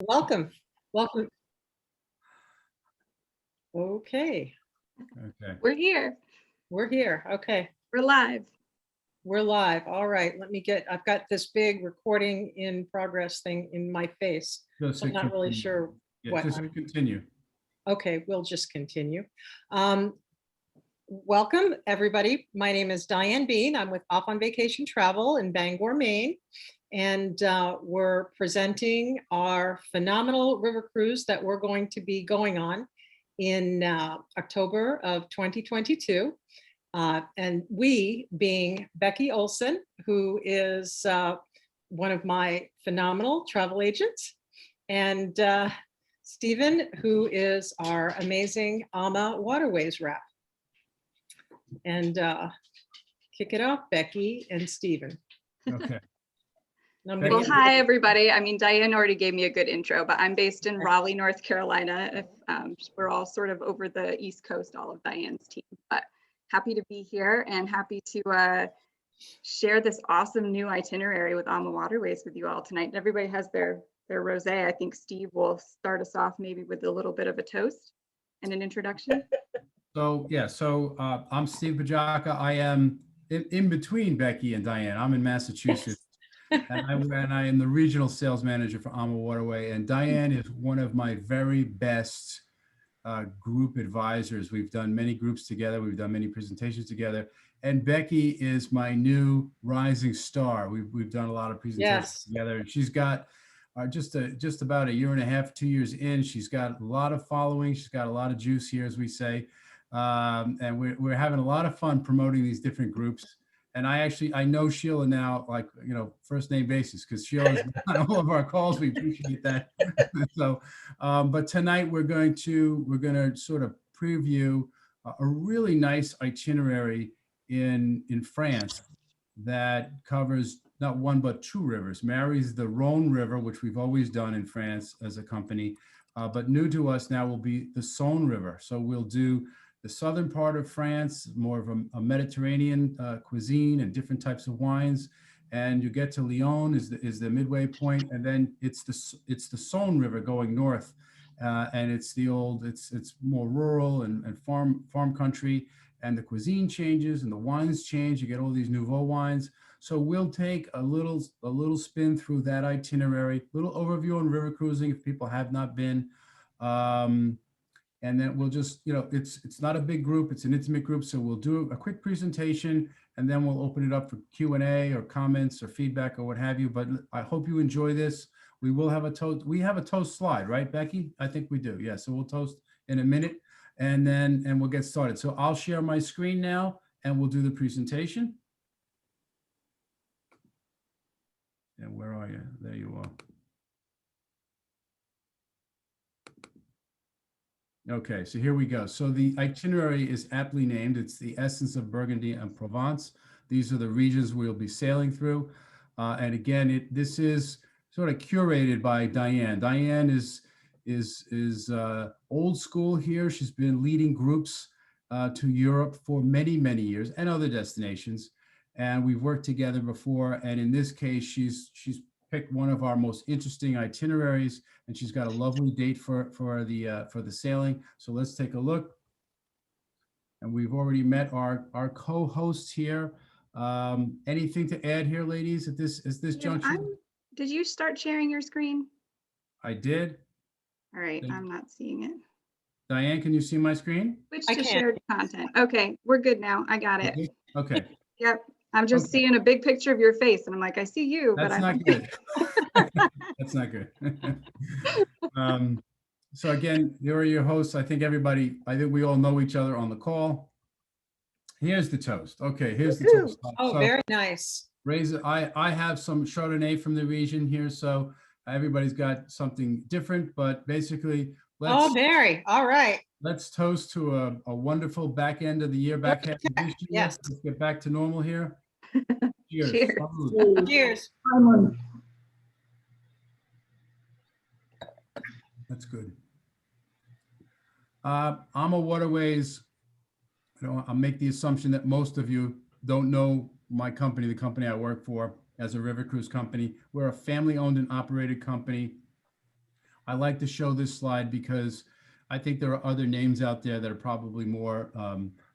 Welcome. Welcome. Okay, Okay. We're here. we're here. Okay, We're live. we're live. All right, I've got this big recording in progress thing in my face. Just I'm not really continue. sure Yeah, what just I'm, continue. okay, we'll just continue. Welcome, everybody. My name is Diane Bean. I'm with Off on Vacation Travel in Bangor, Maine. And we're presenting our phenomenal river cruise that we're going to be going on in October of 2022. And we being Becky Olson, who is one of my phenomenal travel agents, and Stephen, who is our amazing Amawaterways rep. And kick it off, Becky and Stephen. Okay. Well, hi, everybody. I mean, Diane already gave me a good intro, but I'm based in Raleigh, North Carolina. If, we're all sort of over the East Coast, all of Diane's team, but happy to be here and happy to share this awesome new itinerary with Amawaterways with you all tonight. Everybody has their rosé. I think Steve will start us off maybe with a little bit of a toast and an introduction. So, yeah, I'm Steve Bajaka. I am in between Becky and Diane. I'm in Massachusetts. And I am the regional sales manager for Amawaterway. And Diane is one of my very best group advisors. We've done many groups together. We've done many presentations together. And Becky is my new rising star. We've done a lot of presentations together. And she's got just about a year and a half, 2 years in. She's got a lot of following. She's got a lot of juice here, as we say. And we're having a lot of fun promoting these different groups. And I know Sheila now, like, first name basis, because Sheila's on all of our calls. We appreciate that. So, but tonight we're going to sort of preview a really nice itinerary in France that covers not one but two rivers. Marries the Rhone River, which we've always done in France as a company, but new to us now will be the Saône River. So we'll do the southern part of France, more of a Mediterranean cuisine and different types of wines. And you get to Lyon is the midway point, and then it's the Saône River going north, and it's more rural and farm country, and the cuisine changes and the wines change. You get all these nouveau wines. So we'll take a little spin through that itinerary, little overview on river cruising if people have not been. And then we'll just, it's not a big group, it's an intimate group. So we'll do a quick presentation and then we'll open it up for Q&A or comments or feedback or what have you. But I hope you enjoy this. We will have a toast. We have a toast slide, right, Becky? I think we do. Yeah, so we'll toast in a minute and we'll get started. So I'll share my screen now and we'll do the presentation. And where are you? There you are. Okay, so here we go. So the itinerary is aptly named. It's the essence of Burgundy and Provence. These are the regions we'll be sailing through. And again, this is sort of curated by Diane. Diane is old school here. She's been leading groups to Europe for many, many years and other destinations. And we've worked together before. And in this case, she's picked one of our most interesting itineraries, and she's got a lovely date for the sailing. So let's take a look. And we've already met our co-hosts here. Anything to add here, ladies, at this juncture? Did you start sharing your screen? I did. All right, I'm not seeing it. Diane, can you see my screen? Switch to shared content. Okay, we're good now. I got it. Okay. Yep. I'm just seeing a big picture of your face and I'm like, I see you, but That's not good. That's not good. So again, there are your hosts. I think we all know each other on the call. Here's the toast. Okay, here's the toast. Oh, so, very nice. Raise it. I have some Chardonnay from the region here, so everybody's got something different, but basically very. All right. Let's toast to a wonderful back end of the year, back half of this year. Yes. Let's get back to normal here. Cheers. Cheers. Cheers. That's good. Amawaterways, I'll make the assumption that most of you don't know my company, the company I work for as a river cruise company. We're a family-owned and operated company. I like to show this slide because I think there are other names out there that are probably more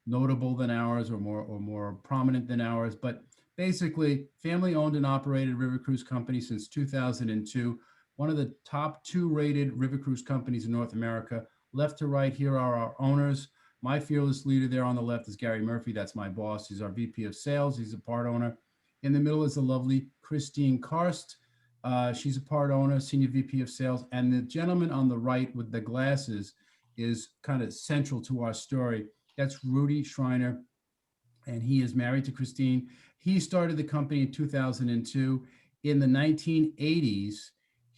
notable than ours, or more prominent than ours. But basically, family owned and operated river cruise company since 2002. One of the top 2 rated river cruise companies in North America. Left to right, here are our owners. My fearless leader there on the left is Gary Murphy. That's my boss. He's our VP of sales. He's a part owner. In the middle is the lovely Christine Karst. She's a part owner, senior VP of sales. And the gentleman on the right with the glasses is kind of central to our story. That's Rudy Schreiner, and he is married to Christine. He started the company in 2002. In the 1980s,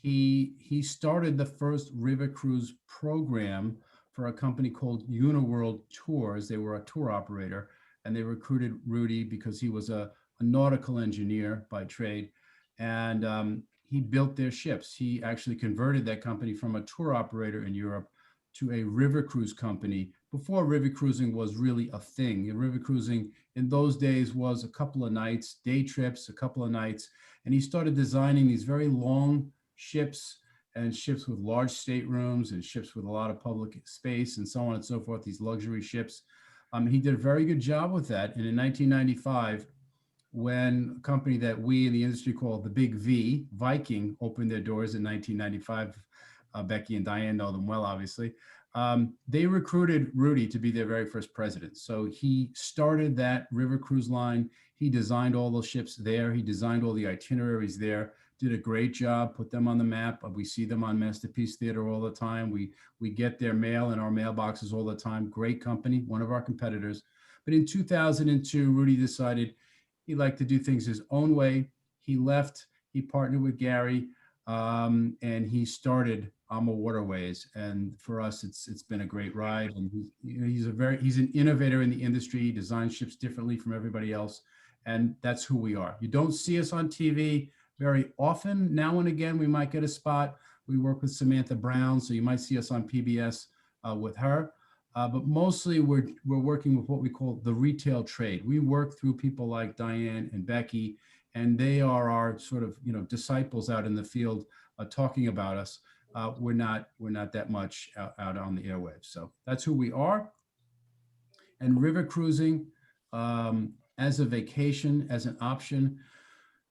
he started the first river cruise program for a company called Uniworld Tours. They were a tour operator, and they recruited Rudy because he was a nautical engineer by trade. And he built their ships. He actually converted that company from a tour operator in Europe to a river cruise company before river cruising was really a thing. And river cruising in those days was a couple of nights, day trips, a couple of nights. And he started designing these very long ships, and ships with large staterooms, and ships with a lot of public space, and so on and so forth, these luxury ships. He did a very good job with that. And in 1995, when a company that we in the industry call the Big V, Viking, opened their doors in 1995, Becky and Diane know them well, obviously. They recruited Rudy to be their very first president. So he started that river cruise line. He designed all those ships there. He designed all the itineraries there, did a great job, put them on the map. We see them on Masterpiece Theater all the time. We get their mail in our mailboxes all the time. Great company, one of our competitors. But in 2002, Rudy decided he'd like to do things his own way. He left, he partnered with Gary, and he started Amawaterways. And for us, it's been a great ride. And he's an innovator in the industry. He designs ships differently from everybody else. And that's who we are. You don't see us on TV very often. Now and again, we might get a spot. We work with Samantha Brown, so you might see us on PBS with her. But mostly we're working with what we call the retail trade. We work through people like Diane and Becky, and they are our sort of disciples out in the field talking about us. We're not that much out on the airwaves. So that's who we are. And river cruising as a vacation, as an option,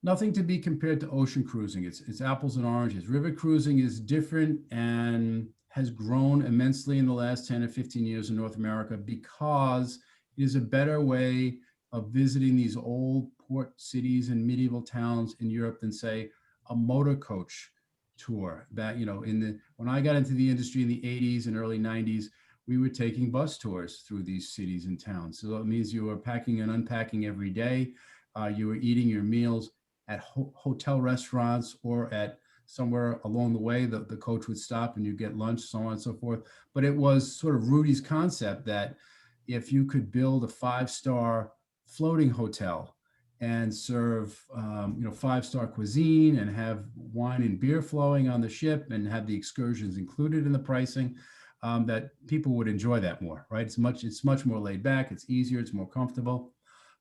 nothing to be compared to ocean cruising. It's apples and oranges. River cruising is different and has grown immensely in the last 10 or 15 years in North America because it is a better way of visiting these old port cities and medieval towns in Europe than, say, a motor coach tour. That, when I got into the industry in the 80s and early 90s, we were taking bus tours through these cities and towns. So it means you were packing and unpacking every day. You were eating your meals at hotel restaurants or at somewhere along the way. The coach would stop and you get lunch, so on and so forth. But it was sort of Rudy's concept that if you could build a 5-star floating hotel and serve 5-star cuisine and have wine and beer flowing on the ship and have the excursions included in the pricing, that people would enjoy that more, right? It's much more laid back. It's easier. It's more comfortable.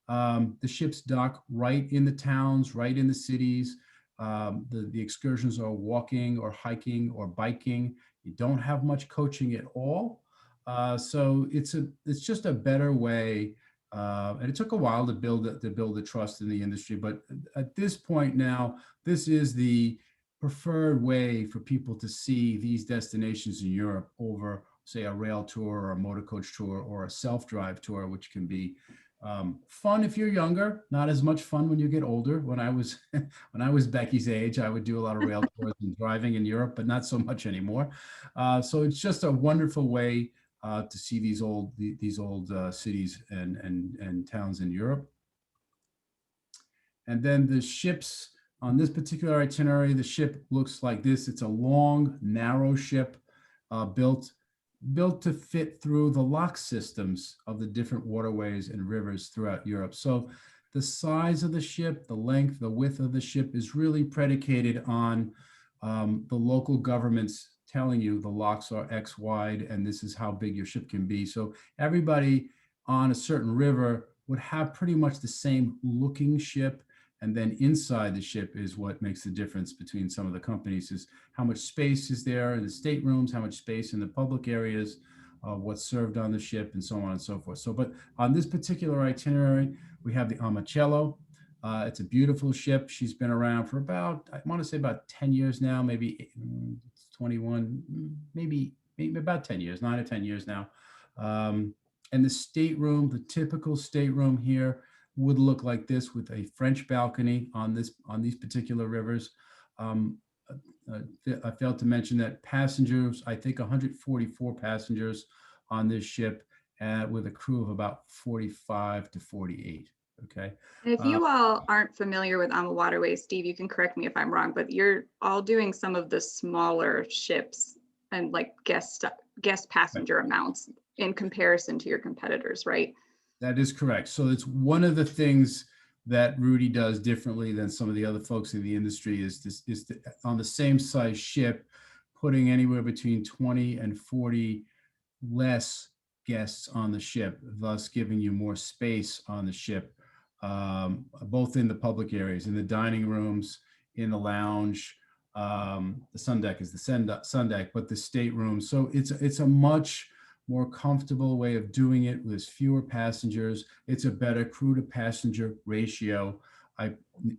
The ships dock right in the towns, right in the cities. The excursions are walking or hiking or biking. You don't have much coaching at all. So it's just a better way. And it took a while to build the trust in the industry. But at this point now, this is the preferred way for people to see these destinations in Europe over, say, a rail tour or a motor coach tour or a self-drive tour, which can be fun if you're younger, not as much fun when you get older. When I was Becky's age, I would do a lot of rail tours and driving in Europe, but not so much anymore. So it's just a wonderful way to see these old cities and towns in Europe. And then the ships on this particular itinerary, the ship looks like this. It's a long, narrow ship built to fit through the lock systems of the different waterways and rivers throughout Europe. So the size of the ship, the length, the width of the ship is really predicated on the local governments telling you the locks are X wide and this is how big your ship can be. So everybody on a certain river would have pretty much the same looking ship And then inside the ship is what makes the difference between some of the companies, is how much space is there in the staterooms, how much space in the public areas, what's served on the ship, and so on and so forth. So, but on this particular itinerary, we have the Amacello. It's a beautiful ship. She's been around for about, I want to say about 10 years now, maybe 21, maybe about 10 years, 9 or 10 years now. And the stateroom, the typical stateroom here would look like this, with a French balcony on these particular rivers. I failed to mention that passengers, I think 144 passengers on this ship, with a crew of about 45 to 48. Okay. And if you all aren't familiar with Amawaterways, Steve, you can correct me if I'm wrong, but you're all doing some of the smaller ships and like guest passenger amounts in comparison to your competitors, right? That is correct. So it's one of the things that Rudy does differently than some of the other folks in the industry is on the same size ship, putting anywhere between 20 and 40 less guests on the ship, thus giving you more space on the ship, both in the public areas, in the dining rooms, in the lounge. The sun deck is the sun deck, but the stateroom. So it's a much more comfortable way of doing it. There's fewer passengers. It's a better crew to passenger ratio. I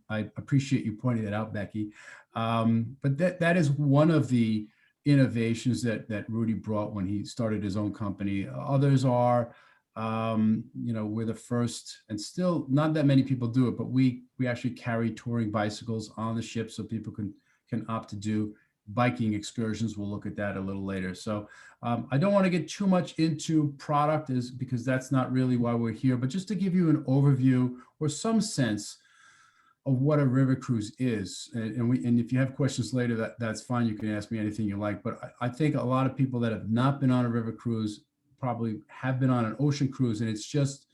appreciate you pointing that out, Becky. But that is one of the innovations that Rudy brought when he started his own company. Others are, we're the first, and still not that many people do it, but we actually carry touring bicycles on the ship so people can opt to do biking excursions. We'll look at that a little later. So I don't want to get too much into product, because that's not really why we're here, but just to give you an overview or some sense of what a river cruise is. And if you have questions later, that's fine. You can ask me anything you like. But I think a lot of people that have not been on a river cruise probably have been on an ocean cruise, and it's just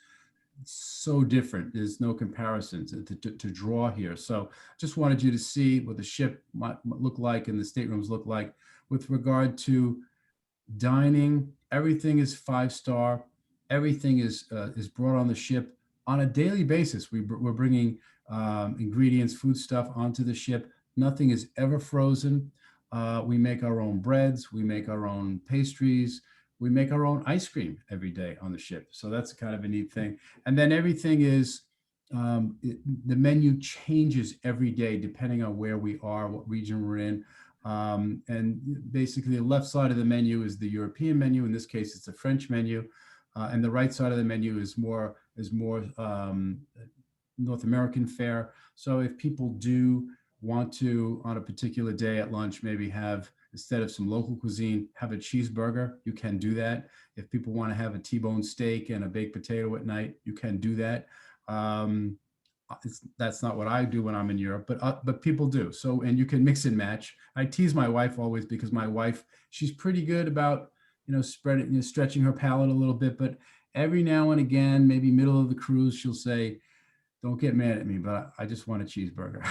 so different. There's no comparison to draw here. So just wanted you to see what the ship might look like and the staterooms look like. With regard to dining, everything is 5-star. Everything is brought on the ship on a daily basis. We're bringing ingredients, food stuff onto the ship. Nothing is ever frozen. We make our own breads. We make our own pastries. We make our own ice cream every day on the ship. So that's kind of a neat thing. And then everything is, the menu changes every day depending on where we are, what region we're in. And basically the left side of the menu is the European menu. In this case, it's a French menu. And the right side of the menu is more North American fare. So if people do want to, on a particular day at lunch, maybe have, instead of some local cuisine, have a cheeseburger, you can do that. If people want to have a T-bone steak and a baked potato at night, you can do that. That's not what I do when I'm in Europe, but people do. So, and you can mix and match. I tease my wife always, because my wife, she's pretty good about, stretching her palate a little bit, but every now and again, maybe middle of the cruise, she'll say, "Don't get mad at me, but I just want a cheeseburger."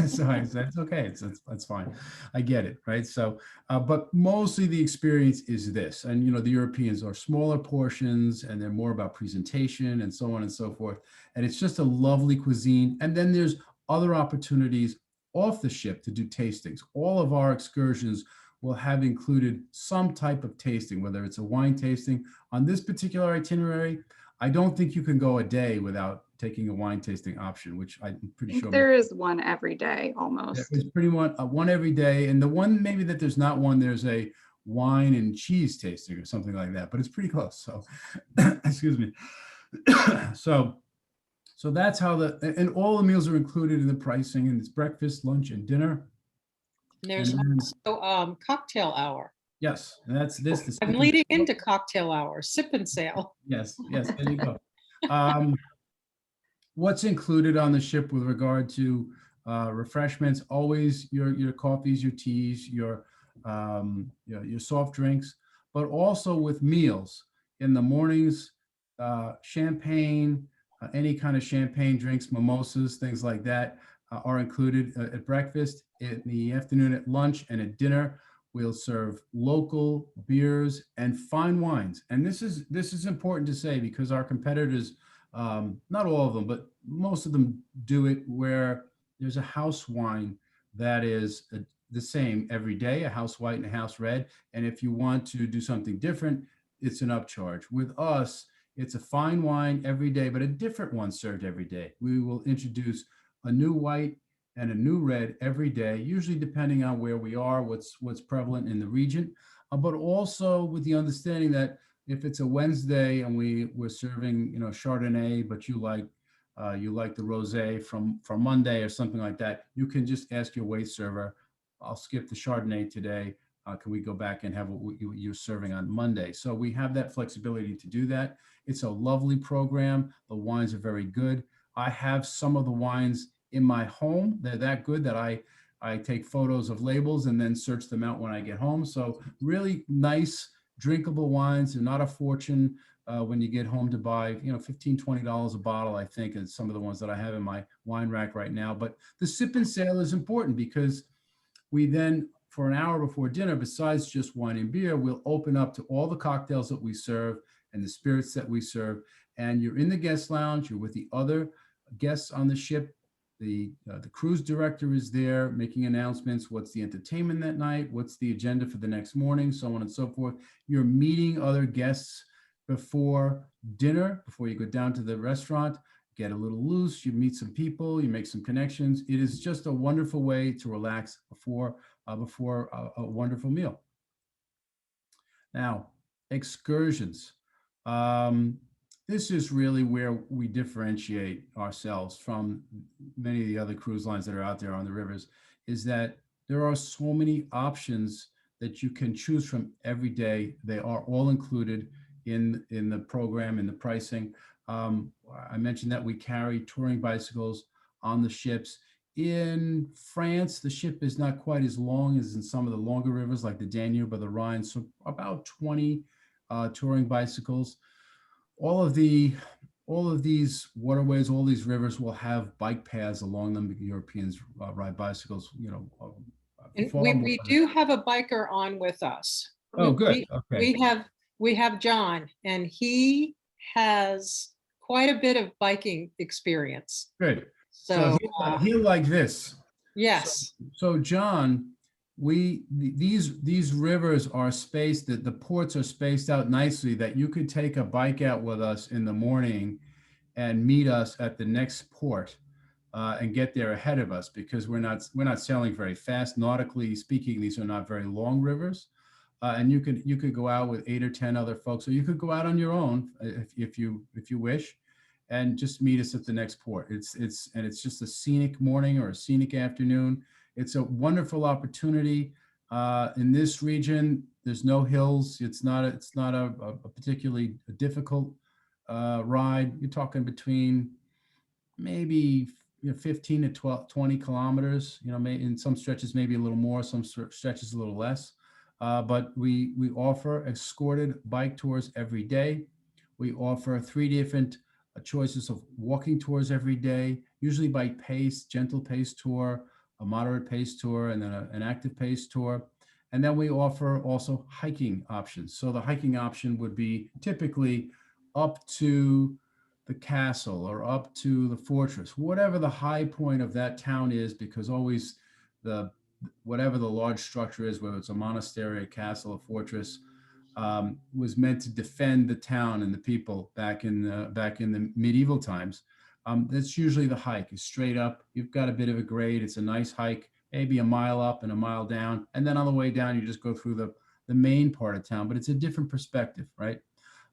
So I said, "It's okay. That's fine. I get it." Right. So, but mostly the experience is this, and, the Europeans are smaller portions and they're more about presentation and so on and so forth. And it's just a lovely cuisine. And then there's other opportunities off the ship to do tastings. All of our excursions will have included some type of tasting, whether it's a wine tasting. On this particular itinerary, I don't think you can go a day without taking a wine tasting option, which I'm pretty sure there is one every day almost. There's pretty much one every day. And the one maybe that there's not one, there's a wine and cheese tasting or something like that, but it's pretty close. So, excuse me. So that's how and all the meals are included in the pricing, and it's breakfast, lunch, and dinner. There's also cocktail hour. Yes, and that's this. I'm leading into cocktail hour, sip and sail. Yes, there you go. What's included on the ship with regard to refreshments? Always your coffees, your teas, your soft drinks, but also with meals in the mornings, champagne, any kind of champagne drinks, mimosas, things like that are included at breakfast. In the afternoon, at lunch, and at dinner, we'll serve local beers and fine wines. And this is important to say, because our competitors, not all of them, but most of them do it where there's a house wine that is the same every day, a house white and a house red. And if you want to do something different, it's an upcharge. With us, it's a fine wine every day, but a different one served every day. We will introduce a new white and a new red every day, usually depending on where we are, what's prevalent in the region, but also with the understanding that if it's a Wednesday and we're serving, Chardonnay, but you like the rosé from Monday or something like that, you can just ask your wait server, I'll skip the Chardonnay today. Can we go back and have what you're serving on Monday? So we have that flexibility to do that. It's a lovely program. The wines are very good. I have some of the wines in my home. They're that good that I take photos of labels and then search them out when I get home. So really nice, drinkable wines. They're not a fortune when you get home to buy, $15-20 a bottle, I think, is some of the ones that I have in my wine rack right now. But the sip and sail is important because we then, for an hour before dinner, besides just wine and beer, we'll open up to all the cocktails that we serve and the spirits that we serve. And you're in the guest lounge, you're with the other guests on the ship. The cruise director is there making announcements. What's the entertainment that night? What's the agenda for the next morning? So on and so forth. You're meeting other guests before dinner, before you go down to the restaurant, get a little loose, you meet some people, you make some connections. It is just a wonderful way to relax before a wonderful meal. Now, excursions. This is really where we differentiate ourselves from many of the other cruise lines that are out there on the rivers, is that there are so many options that you can choose from every day. They are all included in the program, in the pricing. I mentioned that we carry touring bicycles on the ships. In France, the ship is not quite as long as in some of the longer rivers like the Danube or the Rhine, so about 20 touring bicycles. All of these waterways, all these rivers will have bike paths along them. Europeans ride bicycles, And far we, more we than- do have a biker on with us. Oh, good. We, Okay. we have John, and he has quite a bit of biking experience. Good. So, he'll like this. yes. So John, these rivers are spaced, that the ports are spaced out nicely, that you could take a bike out with us in the morning and meet us at the next port and get there ahead of us, because we're not sailing very fast. Nautically speaking, these are not very long rivers. And you could go out with 8 or 10 other folks, or you could go out on your own if you wish, and just meet us at the next port. It's just a scenic morning or a scenic afternoon. It's a wonderful opportunity. In this region, there's no hills. It's not a particularly difficult ride. You're talking between maybe 15 to 20 kilometers. In some stretches maybe a little more, some stretches a little less. But we offer escorted bike tours every day. We offer 3 different choices of walking tours every day, usually by pace, gentle pace tour, a moderate pace tour, and then an active pace tour. And then we offer also hiking options. So the hiking option would be typically up to the castle or up to the fortress, whatever the high point of that town is, because always whatever the large structure is, whether it's a monastery, a castle, a fortress, was meant to defend the town and the people back in the medieval times. That's usually the hike. It's straight up. You've got a bit of a grade. It's a nice hike, maybe a mile up and a mile down, and then on the way down you just go through the main part of town. But it's a different perspective, right?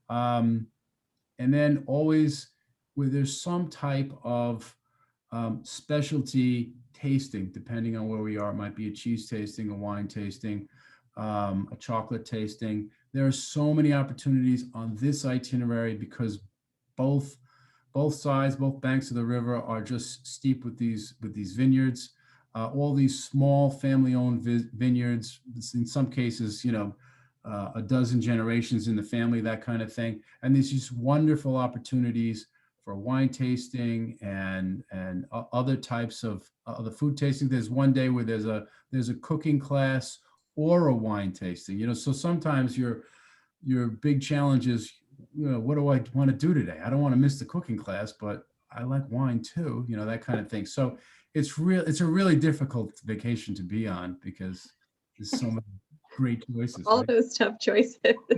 And then always where there's some type of specialty tasting, depending on where we are. It might be a cheese tasting, a wine tasting, a chocolate tasting. There are so many opportunities on this itinerary because both sides, both banks of the river are just steep with these vineyards. All these small family-owned vineyards, in some cases, a dozen generations in the family, that kind of thing. And there's just wonderful opportunities for wine tasting and other types of the food tasting. There's one day where there's a cooking class or a wine tasting. So sometimes your big challenge is, what do I want to do today? I don't want to miss the cooking class, but I like wine too, that kind of thing. So it's a really difficult vacation to be on because there's so many great choices, All right? those tough choices.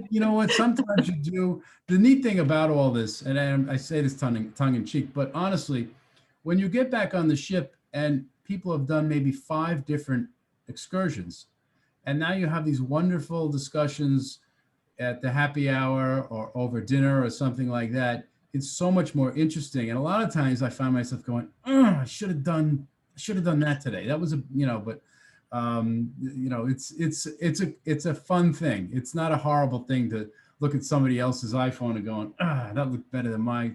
You know what? Sometimes you do. The neat thing about all this, and I say this tongue in cheek, but honestly, when you get back on the ship and people have done maybe 5 different excursions, and now you have these wonderful discussions at the happy hour or over dinner or something like that, it's so much more interesting. And a lot of times I find myself going, I should have done that today. That was but it's a fun thing. It's not a horrible thing to look at somebody else's iPhone and going, that looked better than my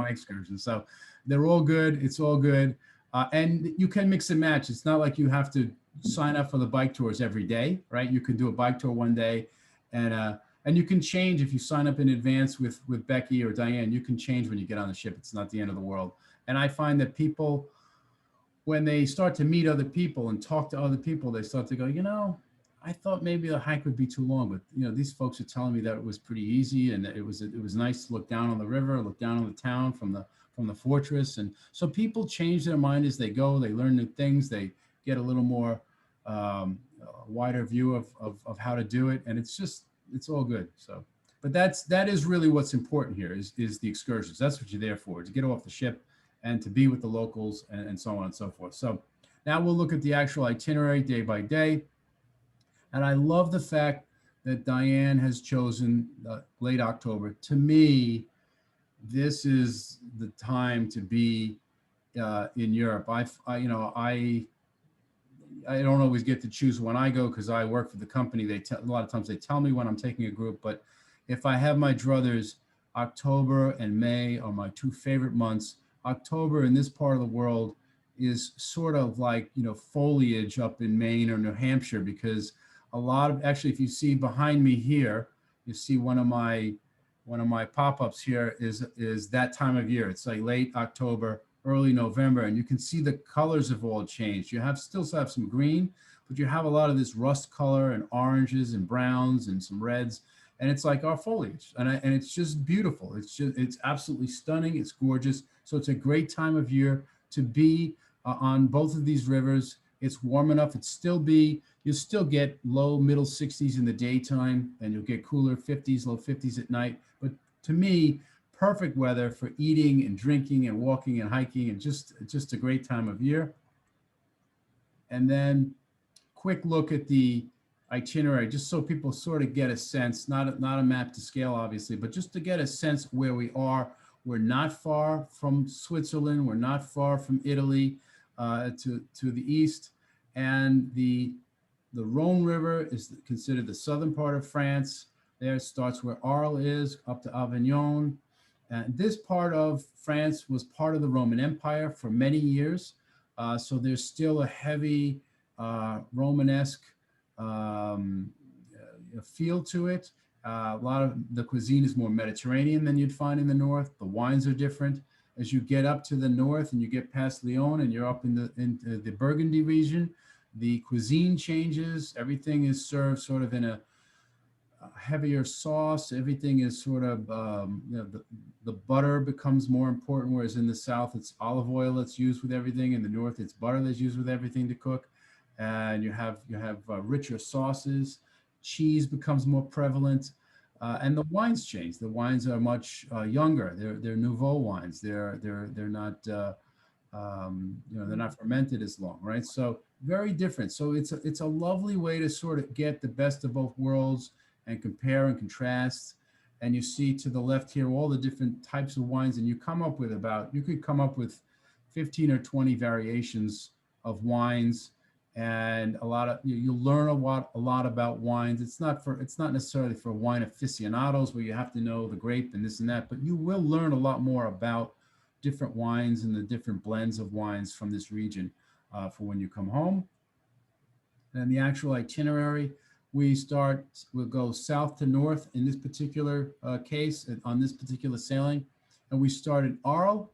excursion. So they're all good. It's all good. And you can mix and match. It's not like you have to sign up for the bike tours every day, right? You could do a bike tour one day, and you can change if you sign up in advance with Becky or Diane. You can change when you get on the ship. It's not the end of the world. And I find that people, when they start to meet other people and talk to other people, they start to go, I thought maybe the hike would be too long, but these folks are telling me that it was pretty easy and that it was nice to look down on the river, look down on the town from the fortress. And so people change their mind as they go. They learn new things. They get a little more wider view of how to do it, and it's all good. So, but that is really what's important here is the excursions. That's what you're there for, to get off the ship and to be with the locals and so on and so forth. So now we'll look at the actual itinerary day by day. And I love the fact that Diane has chosen late October. To me, this is the time to be in Europe. I don't always get to choose when I go because I work for the company. A lot of times they tell me when I'm taking a group, but if I have my druthers, October and May are my 2 favorite months. October in this part of the world is sort of like, foliage up in Maine or New Hampshire, because actually, if you see behind me here, you see one of my pop-ups here is that time of year. It's like late October, early November, and you can see the colors have all changed. You still have some green, but you have a lot of this rust color and oranges and browns and some reds, and it's like our foliage, and it's just beautiful. It's absolutely stunning. It's gorgeous. So it's a great time of year to be on both of these rivers. It's warm enough. You'll still get low middle 60s in the daytime, and you'll get cooler 50s, low 50s at night. But to me, perfect weather for eating and drinking and walking and hiking, and just a great time of year. And then quick look at the itinerary, just so people sort of get a sense, not a map to scale, obviously, but just to get a sense where we are. We're not far from Switzerland. We're not far from Italy to the east. And the Rhone River is considered the southern part of France. There it starts where Arles is, up to Avignon. And this part of France was part of the Roman Empire for many years. So there's still a heavy Romanesque feel to it. A lot of the cuisine is more Mediterranean than you'd find in the north. The wines are different. As you get up to the north and you get past Lyon and you're up into the Burgundy region, the cuisine changes. Everything is served sort of in a heavier sauce. Everything is sort of, the butter becomes more important, whereas in the south, it's olive oil that's used with everything. In the north, it's butter that's used with everything to cook. And you have richer sauces. Cheese becomes more prevalent. And the wines change. The wines are much younger. They're nouveau wines. They're not they're not fermented as long, right? So very different. So it's a lovely way to sort of get the best of both worlds and compare and contrast. And you see to the left here all the different types of wines, and you could come up with 15 or 20 variations of wines. And you'll learn a lot about wines. It's not necessarily for wine aficionados where you have to know the grape and this and that, but you will learn a lot more about different wines and the different blends of wines from this region for when you come home. And the actual itinerary, we'll go south to north in this particular case, on this particular sailing. And we start in Arles.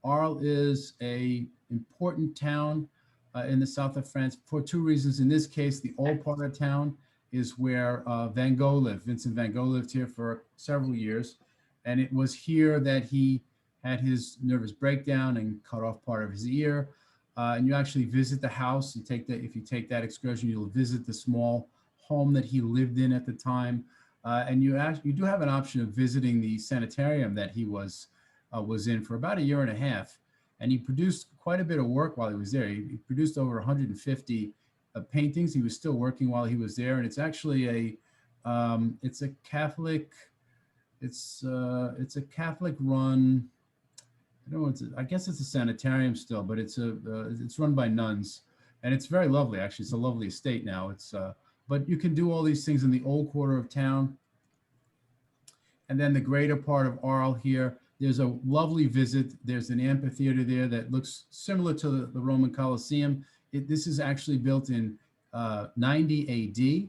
Arles is an important town in the south of France for 2 reasons. In this case, the old part of town is where Van Gogh lived. Vincent van Gogh lived here for several years. And it was here that he had his nervous breakdown and cut off part of his ear. and you actually visit the house. You take that, if you take that excursion, you'll visit the small home that he lived in at the time. And you do have an option of visiting the sanitarium that he was in for about a year and a half. And he produced quite a bit of work while he was there. He produced over 150 paintings. He was still working while he was there. And it's actually it's a Catholic, it's a Catholic run, I don't know, I guess it's a sanitarium still, but it's run by nuns, and it's very lovely. Actually, it's a lovely estate now. But you can do all these things in the old quarter of town, and then the greater part of Arles here. There's a lovely visit. There's an amphitheater there that looks similar to the Roman Colosseum. This is actually built in 90 AD.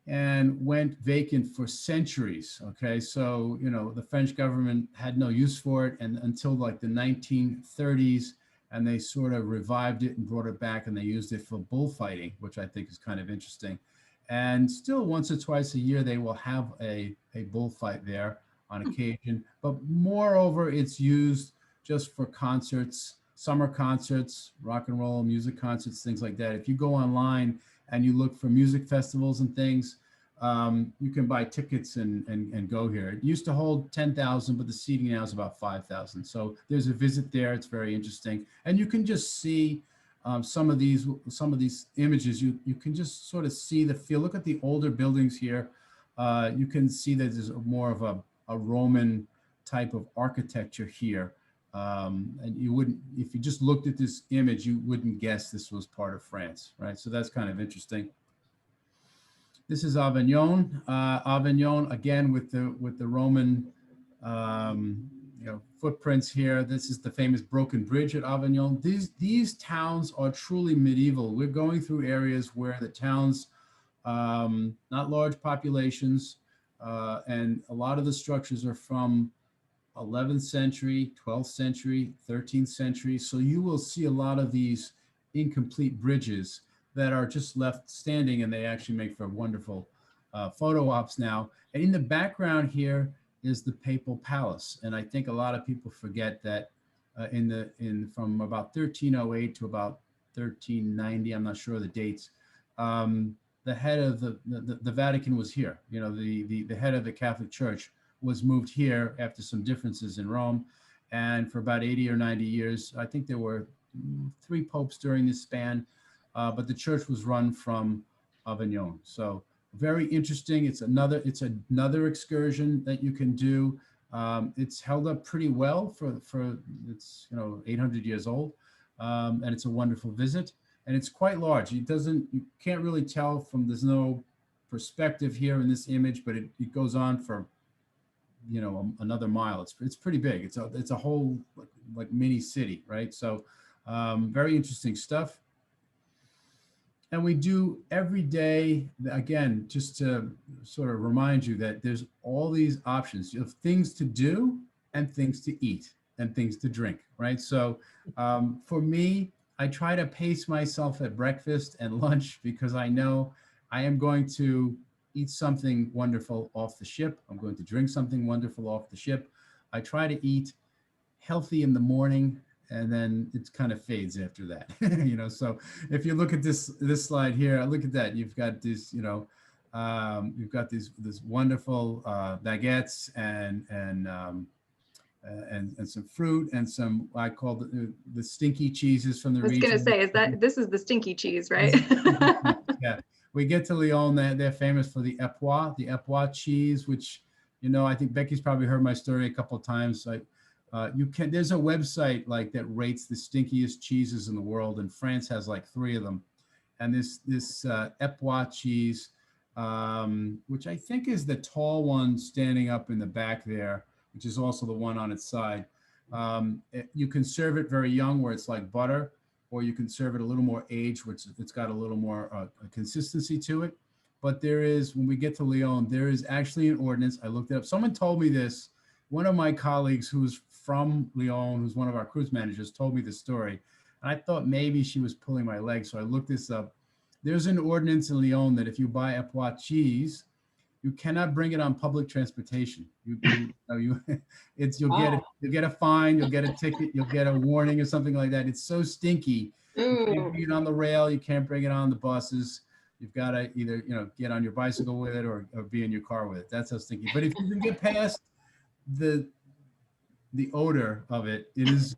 And went vacant for centuries. Okay, so the French government had no use for it, and until like the 1930s, and they sort of revived it and brought it back, and they used it for bullfighting, which I think is kind of interesting. And still, once or twice a year, they will have a bullfight there on occasion. But moreover, it's used just for concerts, summer concerts, rock and roll music concerts, things like that. If you go online and you look for music festivals and things, you can buy tickets and go here. It used to hold 10,000, but the seating now is about 5,000. So there's a visit there. It's very interesting. And you can just see some of these images. You can just sort of see the feel. Look at the older buildings here. You can see that there's more of a Roman type of architecture here. And you wouldn't, if you just looked at this image, you wouldn't guess this was part of France, right? So that's kind of interesting. This is Avignon. Avignon, again, with the Roman footprints here. This is the famous broken bridge at Avignon. These towns are truly medieval. We're going through areas where the towns, not large populations, and a lot of the structures are from 11th century, 12th century, 13th century. So you will see a lot of these incomplete bridges that are just left standing, and they actually make for wonderful photo ops now. And in the background here is the Papal Palace. And I think a lot of people forget that from about 1308 to about 1390, I'm not sure of the dates, the head of the Vatican was here. The head of the Catholic Church was moved here after some differences in Rome. And for about 80 or 90 years, I think there were 3 popes during this span, but the church was run from Avignon. So very interesting. It's another excursion that you can do. It's held up pretty well for it's 800 years old, and it's a wonderful visit. And it's quite large. You can't really tell from, there's no perspective here in this image, but it goes on for another mile. It's pretty big. It's a whole like mini city, right? So very interesting stuff. And we do every day, again, just to sort of remind you that there's all these options of things to do and things to eat and things to drink, right? So for me, I try to pace myself at breakfast and lunch, because I know I am going to eat something wonderful off the ship. I'm going to drink something wonderful off the ship. I try to eat healthy in the morning, and then it kind of fades after that. So if you look at this slide here, look at that. You've got this, you've got this wonderful baguettes and some fruit and some, I call the stinky cheeses from the region. I was going to say, this is the stinky cheese, right? Yeah. We get to Lyon, they're famous for the Epois cheese, which, I think Becky's probably heard my story a couple of times. There's a website that rates the stinkiest cheeses in the world, and France has like 3 of them. And this Epois cheese, which I think is the tall one standing up in the back there, which is also the one on its side. You can serve it very young, where it's like butter, or you can serve it a little more aged, which it's got a little more consistency to it. But when we get to Lyon, there is actually an ordinance. I looked it up. Someone told me this. One of my colleagues who's from Lyon, who's one of our cruise managers, told me this story. And I thought maybe she was pulling my leg. So I looked this up. There's an ordinance in Lyon that if you buy Epois cheese, You cannot bring it on public transportation. Wow. you'll get a fine, you'll get a ticket, you'll get a warning or something like that. It's so stinky. You can't Ooh. bring it on the rail. You can't bring it on the buses. You've got to either, get on your bicycle with it or be in your car with it. That's how stinky. But if you can get past the odor of it, it's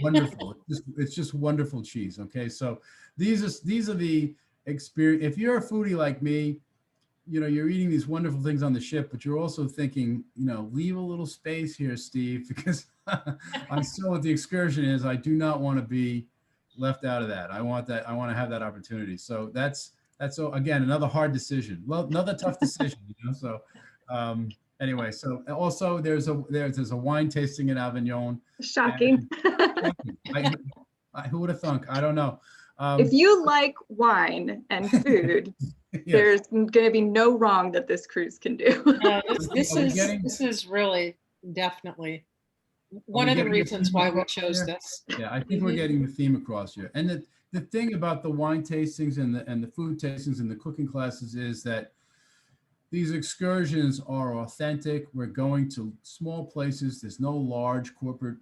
wonderful. It's just wonderful cheese. Okay. So these are the experience. If you're a foodie like me, you're eating these wonderful things on the ship, but you're also thinking, leave a little space here, Steve, because I'm still what the excursion is. I do not want to be left out of that. I want to have that opportunity. So that's again, another hard decision. Well, another tough decision, So anyway, so also there's a wine tasting in Avignon. Shocking. Who would have thunk? I don't know. If you like wine and food, yes. there's going to be no wrong that this cruise can do. This is really definitely one of the reasons why we chose this. Yeah, I think we're getting the theme across here. And the thing about the wine tastings and the food tastings and the cooking classes is that these excursions are authentic. We're going to small places. There's no large corporate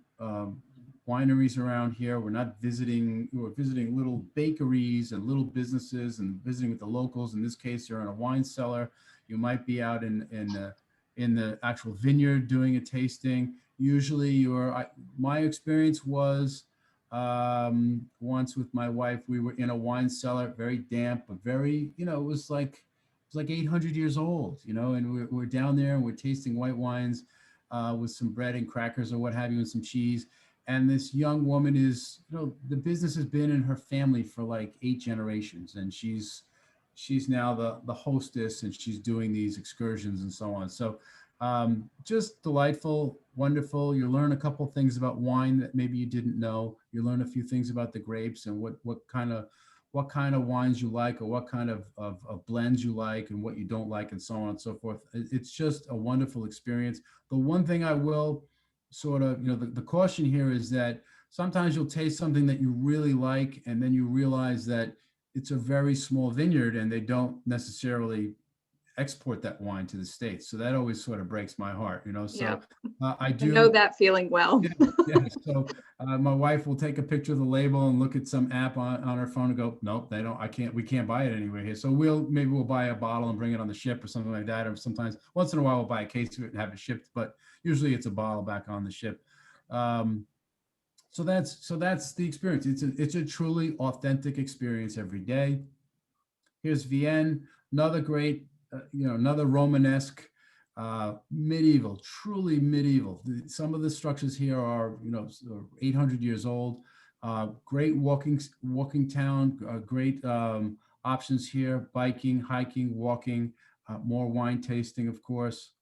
wineries around here. We're visiting little bakeries and little businesses and visiting with the locals. In this case, you're in a wine cellar. You might be out in the actual vineyard doing a tasting. Usually my experience was once with my wife, we were in a wine cellar, very damp, but very, it was like 800 years old, and we're down there and we're tasting white wines with some bread and crackers or what have you and some cheese. And this young woman is, the business has been in her family for like 8 generations, and she's now the hostess, and she's doing these excursions and so on. So just delightful, wonderful. You learn a couple things about wine that maybe you didn't know. You learn a few things about the grapes and what kind of wines you like, or what kind of blends you like and what you don't like, and so on and so forth. It's just a wonderful experience. The one thing I will sort of, the caution here is that sometimes you'll taste something that you really like, and then you realize that it's a very small vineyard and they don't necessarily export that wine to the States. So that always sort of breaks my heart, So I do know that feeling well. Yeah. So my wife will take a picture of the label and look at some app on her phone and go, nope, they don't. We can't buy it anywhere here. So maybe we'll buy a bottle and bring it on the ship or something like that. Or sometimes once in a while we'll buy a case of it and have it shipped, but usually it's a bottle back on the ship. So that's the experience. It's a truly authentic experience every day. Here's Vienne, another great, another Romanesque, medieval, truly medieval. Some of the structures here are, 800 years old. Great walking town, great options here, biking, hiking, walking, more wine tasting, of course.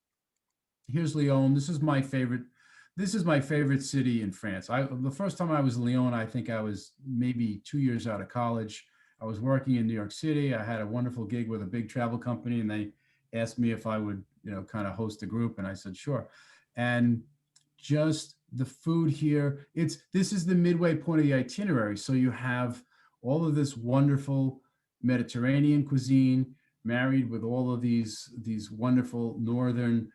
Here's Lyon. This is my favorite city in France. The first time I was in Lyon, I think I was maybe 2 years out of college. I was working in New York City. I had a wonderful gig with a big travel company, and they asked me if I would, kind of host a group, and I said, sure. And just the food here, this is the midway point of the itinerary. So you have all of this wonderful Mediterranean cuisine married with all of these wonderful northern,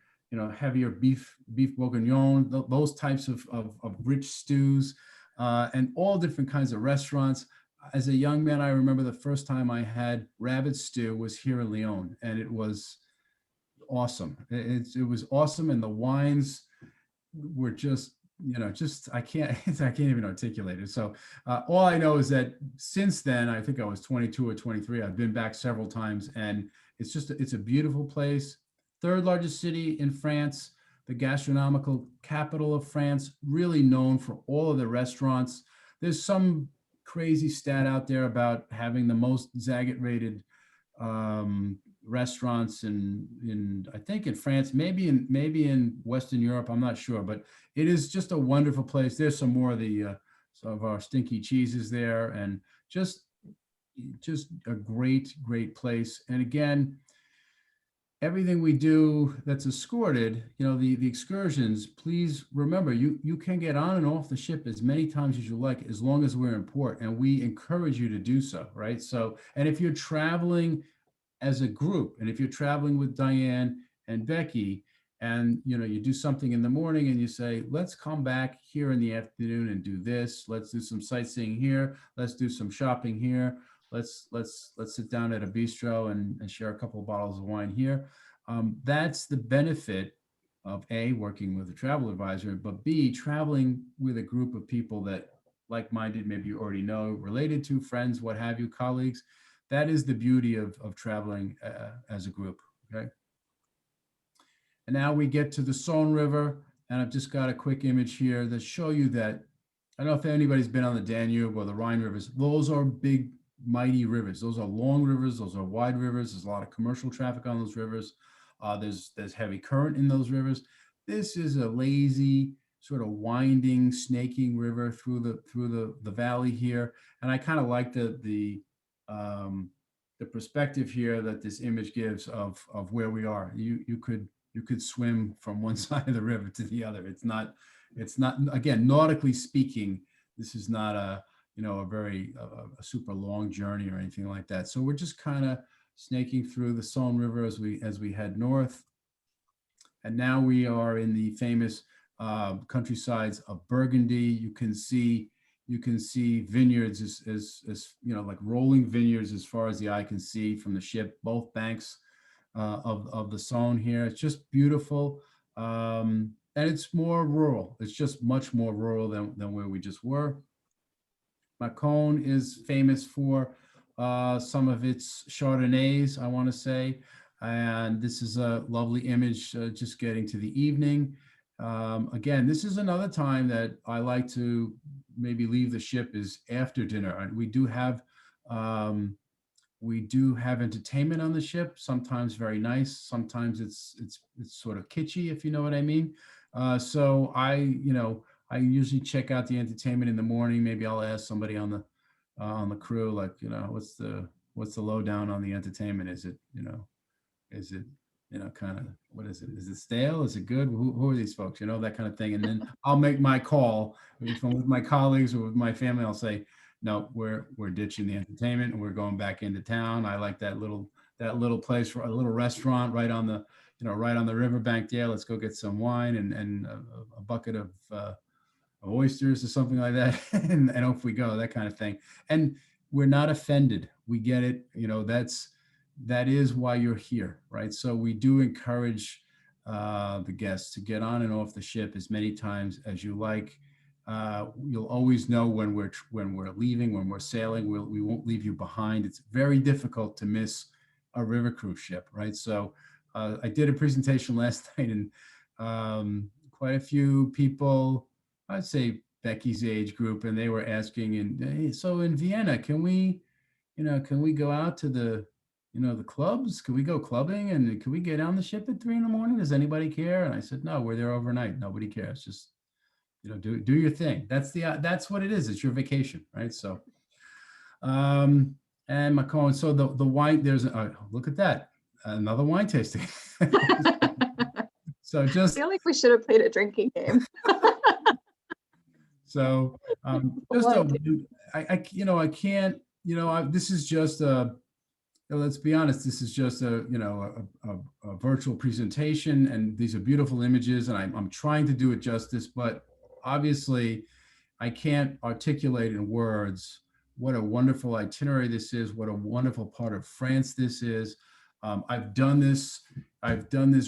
heavier beef bourguignon, those types of rich stews, and all different kinds of restaurants. As a young man, I remember the first time I had rabbit stew was here in Lyon, and it was awesome. It was awesome, and the wines were just I can't even articulate it. So all I know is that since then, I think I was 22 or 23. I've been back several times, and it's a beautiful place. Third largest city in France, the gastronomical capital of France, really known for all of the restaurants. There's some crazy stat out there about having the most Zagat rated restaurants in I think in France, maybe in Western Europe, I'm not sure, but it is just a wonderful place. There's some more of some of our stinky cheeses there, and just a great place. And again, everything we do that's escorted, the excursions, please remember, you can get on and off the ship as many times as you like, as long as we're in port, and we encourage you to do so, right? So, and if you're traveling as a group, and if you're traveling with Diane and Becky, and you do something in the morning and you say, let's come back here in the afternoon and do this. Let's do some sightseeing here. Let's do some shopping here. Let's sit down at a bistro and share a couple of bottles of wine here. That's the benefit of A, working with a travel advisor, but B, traveling with a group of people that like-minded, maybe you already know, related to, friends, what have you, colleagues. That is the beauty of traveling as a group, okay? And now we get to the Saône River, and I've just got a quick image here that show you that, I don't know if anybody's been on the Danube or the Rhine rivers. Those are big, mighty rivers. Those are long rivers. Those are wide rivers. There's a lot of commercial traffic on those rivers. There's heavy current in those rivers. This is a lazy, sort of winding, snaking river through the valley here. And I kind of like the perspective here that this image gives of where we are. You could swim from one side of the river to the other. It's not again, nautically speaking, this is not a super long journey or anything like that. So we're just kind of snaking through the Saône River as we head north. And now we are in the famous countrysides of Burgundy. You can see vineyards as like rolling vineyards as far as the eye can see from the ship, both banks of the Saône here. It's just beautiful. And it's more rural. It's just much more rural than where we just were. Mâcon is famous for some of its Chardonnays, I want to say. And this is a lovely image just getting to the evening. Again, this is another time that I like to maybe leave the ship is after dinner. And we do have entertainment on the ship, sometimes very nice. Sometimes it's sort of kitschy, if you know what I mean. So I usually check out the entertainment in the morning. Maybe I'll ask somebody on the crew, like, what's the lowdown on the entertainment? Is it kind of, what is it? Is it stale? Is it good? Who are these folks? That kind of thing. And then I'll make my call with my colleagues or with my family. I'll say, no, we're ditching the entertainment and we're going back into town. I like that little place for a little restaurant right on the riverbank there. Let's go get some wine and a bucket of oysters or something like that. and off we go, that kind of thing. And we're not offended. We get it. That is why you're here, right? So we do encourage the guests to get on and off the ship as many times as you like. You'll always know when we're leaving, when we're sailing. We won't leave you behind. It's very difficult to miss a river cruise ship, right? So I did a presentation last night, and quite a few people, I'd say Becky's age group, and they were asking, hey, so in Vienna, can we go out to the clubs? Can we go clubbing? And can we get on the ship at 3 a.m? Does anybody care? And I said, no, we're there overnight. Nobody cares. Just, do your thing. That's what it is. It's your vacation, right? So, and Mâcon, so the wine, look at that. Another wine tasting. So I feel like we should have played a drinking game. So this is just let's be honest, this is just a virtual presentation, and these are beautiful images, and I'm trying to do it justice, but obviously I can't articulate in words what a wonderful itinerary this is, what a wonderful part of France this is. I've done this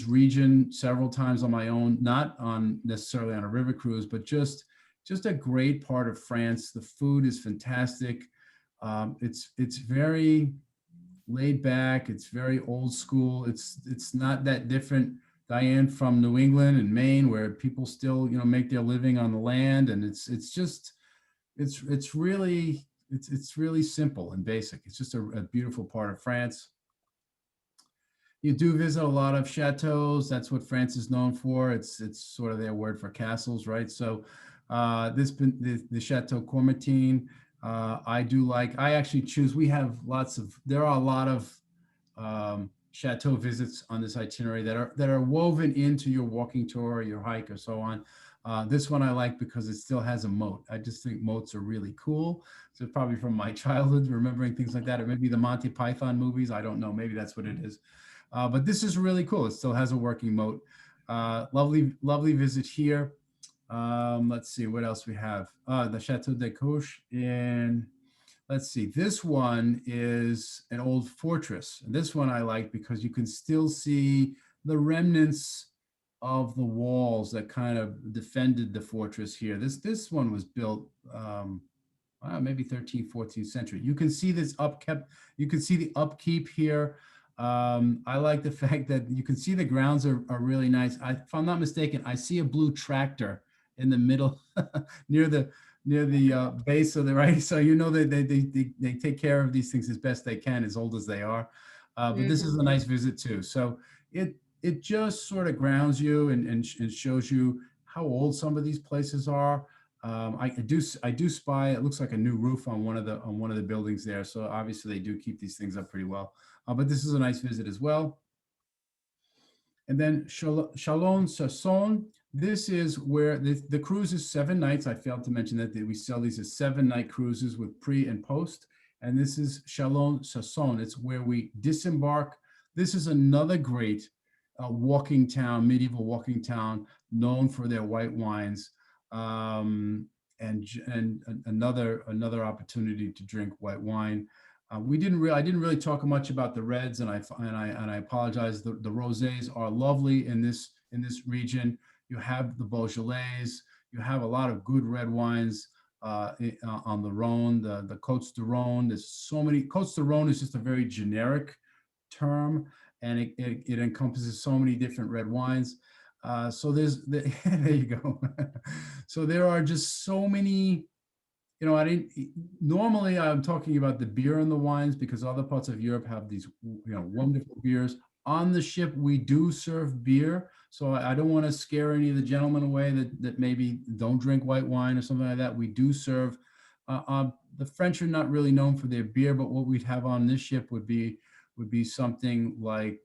region several times on my own, not necessarily on a river cruise, but just a great part of France. The food is fantastic. It's very laid back. It's very old school. It's not that different, Diane, from New England and Maine, where people still make their living on the land, and it's really simple and basic. It's just a beautiful part of France. You do visit a lot of chateaus. That's what France is known for. It's sort of their word for castles, right? So the Chateau Cormatine, I actually choose. There are a lot of chateau visits on this itinerary that are woven into your walking tour or your hike or so on. This one I like because it still has a moat. I just think moats are really cool. So it's probably from my childhood, remembering things like that, or maybe the Monty Python movies. I don't know. Maybe that's what it is. But this is really cool. It still has a working moat. Lovely visit here. Let's see what else we have. The Chateau de Coche in, let's see, this one is an old fortress. And this one I like because you can still see the remnants of the walls that kind of defended the fortress here. This one was built maybe 13th, 14th century. You can see this you can see the upkeep here. I like the fact that you can see the grounds are really nice. If I'm not mistaken, I see a blue tractor in the middle near the base of the right. So you know that they take care of these things as best they can, as old as they are. But this is a nice visit too. So it just sort of grounds you and shows you how old some of these places are. I do spy. It looks like a new roof on one of the buildings there. So obviously they do keep these things up pretty well. But this is a nice visit as well. And then Chalon-sur-Saône. This is where the cruise is 7 nights. I failed to mention that we sell these as 7-night cruises with pre and post. And this is Chalon-sur-Saône. It's where we disembark. This is another great walking town, medieval walking town, known for their white wines, and another opportunity to drink white wine. I didn't really talk much about the reds, and I apologize. The rosés are lovely in this region. You have the Beaujolais. You have a lot of good red wines on the Rhone, the Côtes du Rhône. There's so many. Côtes du Rhône is just a very generic term, and it encompasses so many different red wines. So there you go. So there are just so many. Normally I'm talking about the beer and the wines because other parts of Europe have these, wonderful beers. On the ship, we do serve beer. So I don't want to scare any of the gentlemen away that maybe don't drink white wine or something like that. We do serve. The French are not really known for their beer, but what we'd have on this ship would be something like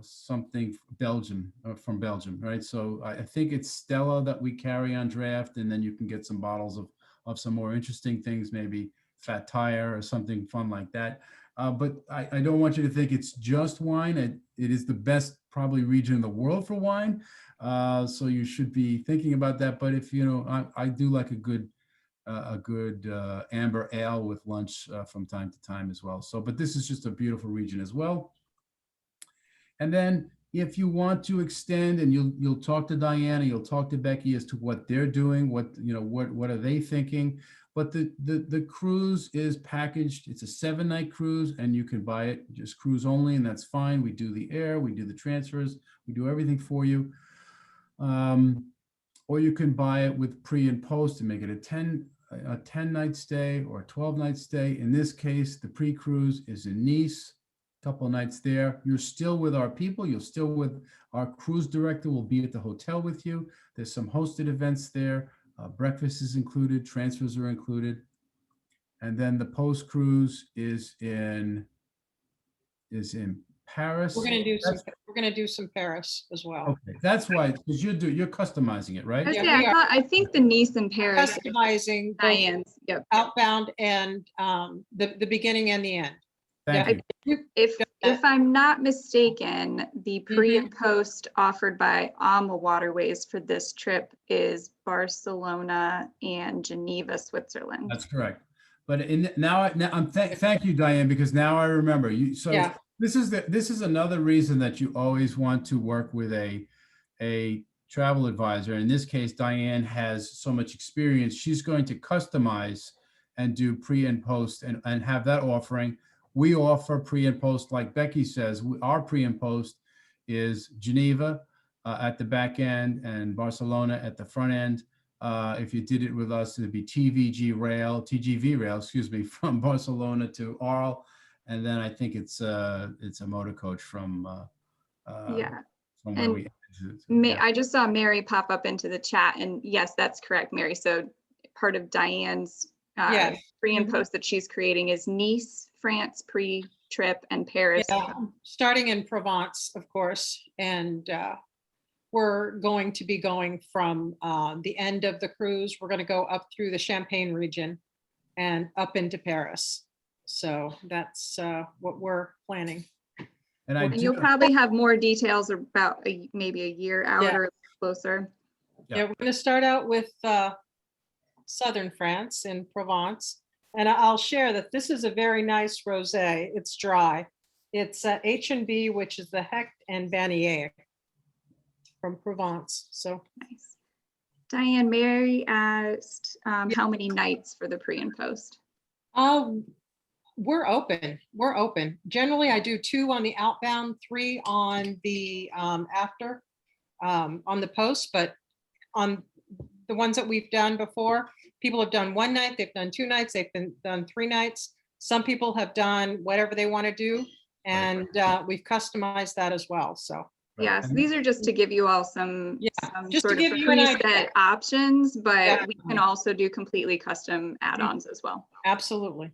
something from Belgium, right? So I think it's Stella that we carry on draft, and then you can get some bottles of some more interesting things, maybe Fat Tire or something fun like that. But I don't want you to think it's just wine. It is the best probably region in the world for wine. So you should be thinking about that. But if I do like a good amber ale with lunch from time to time as well. So, but this is just a beautiful region as well. And then if you want to extend, and you'll talk to Diana, you'll talk to Becky as to what they're doing, what are they thinking. But the cruise is packaged. It's a 7-night cruise, and you can buy it just cruise only, and that's fine. We do the air, we do the transfers, we do everything for you. Or you can buy it with pre and post and make it a 10-night stay or a 12-night stay. In this case, the pre-cruise is in Nice. Couple of nights there. You're still with our people. You're still with our cruise director. Will be at the hotel with you. There's some hosted events there. Breakfast is included. Transfers are included. And then the post cruise is in Paris. We're gonna do some Paris as well. Okay, that's why, because you're customizing it, right? I think the Nice and Paris customizing Diane's. Yep. Outbound and the beginning and the end. Thank you. If I'm not mistaken, the pre and post offered by Amawaterways for this trip is Barcelona and Geneva, Switzerland. That's correct. But thank you, Diane, because now I remember you. So yeah. This is another reason that you always want to work with a travel advisor. In this case, Diane has so much experience. She's going to customize and do pre and post and have that offering. We offer pre and post, like Becky says. Our pre and post is Geneva at the back end and Barcelona at the front end. If you did it with us, it'd be TGV rail, from Barcelona to Arles, and then I think it's a motor coach from where we. I just saw Mary pop up into the chat, and yes, that's correct, Mary. So part of Diane's pre and post that she's creating is Nice, France pre-trip, and Paris. Yeah, starting in Provence, of course, and we're going to be going from the end of the cruise. We're going to go up through the Champagne region and up into Paris. So that's what we're planning. And I And do, you'll probably have more details about maybe a year out Yeah. or closer. Yeah, we're going to start out with southern France in Provence. And I'll share that this is a very nice rosé. It's dry. It's H&B, which is the Hecht and Bannier from Provence. So Nice. Diane, Mary asked how many nights for the pre and post? we're open. We're open. Generally, I do 2 on the outbound, 3 on the after on the post, but on the ones that we've done before, people have done 1 night, they've done 2 nights, they've been done 3 nights. Some people have done whatever they want to do, and we've customized that as well. So Yes, these are just to give you all some just to sort give of you an idea. preset options, but Yeah. we can also do completely custom add-ons as well. Absolutely.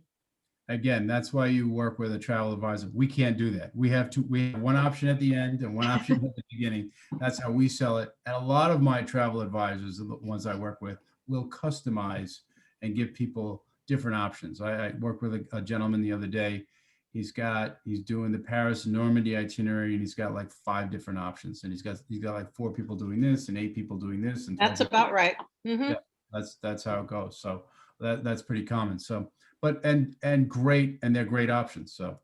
again, that's why you work with a travel advisor. We can't do that. We have 1 option at the end and 1 option at the beginning. That's how we sell it. And a lot of my travel advisors, the ones I work with, will customize and give people different options. I worked with a gentleman the other day. He's doing the Paris Normandy itinerary, and he's got like 5 different options, and he's got like 4 people doing this and 8 people doing this, and That's about right. Mhm. yeah, that's how it goes. So that's pretty common. So, but and great, and they're great options. So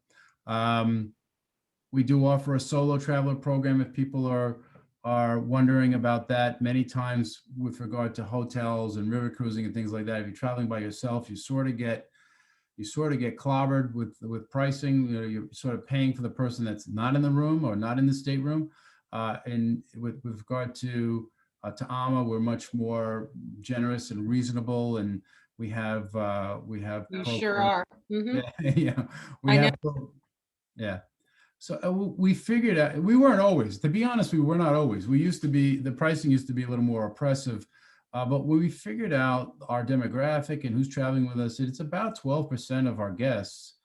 we do offer a solo traveler program if people are wondering about that. Many times with regard to hotels and river cruising and things like that, if you're traveling by yourself, you sort of get clobbered with pricing. You know, you're sort of paying for the person that's not in the room or not in the stateroom. And with regard to AMA, we're much more generous and reasonable, and we have You sure are. Mhm. yeah, we I know. have yeah. So we figured out, we weren't always, to be honest, we were not always. The pricing used to be a little more oppressive. But when we figured out our demographic and who's traveling with us, it's about 12% of our guests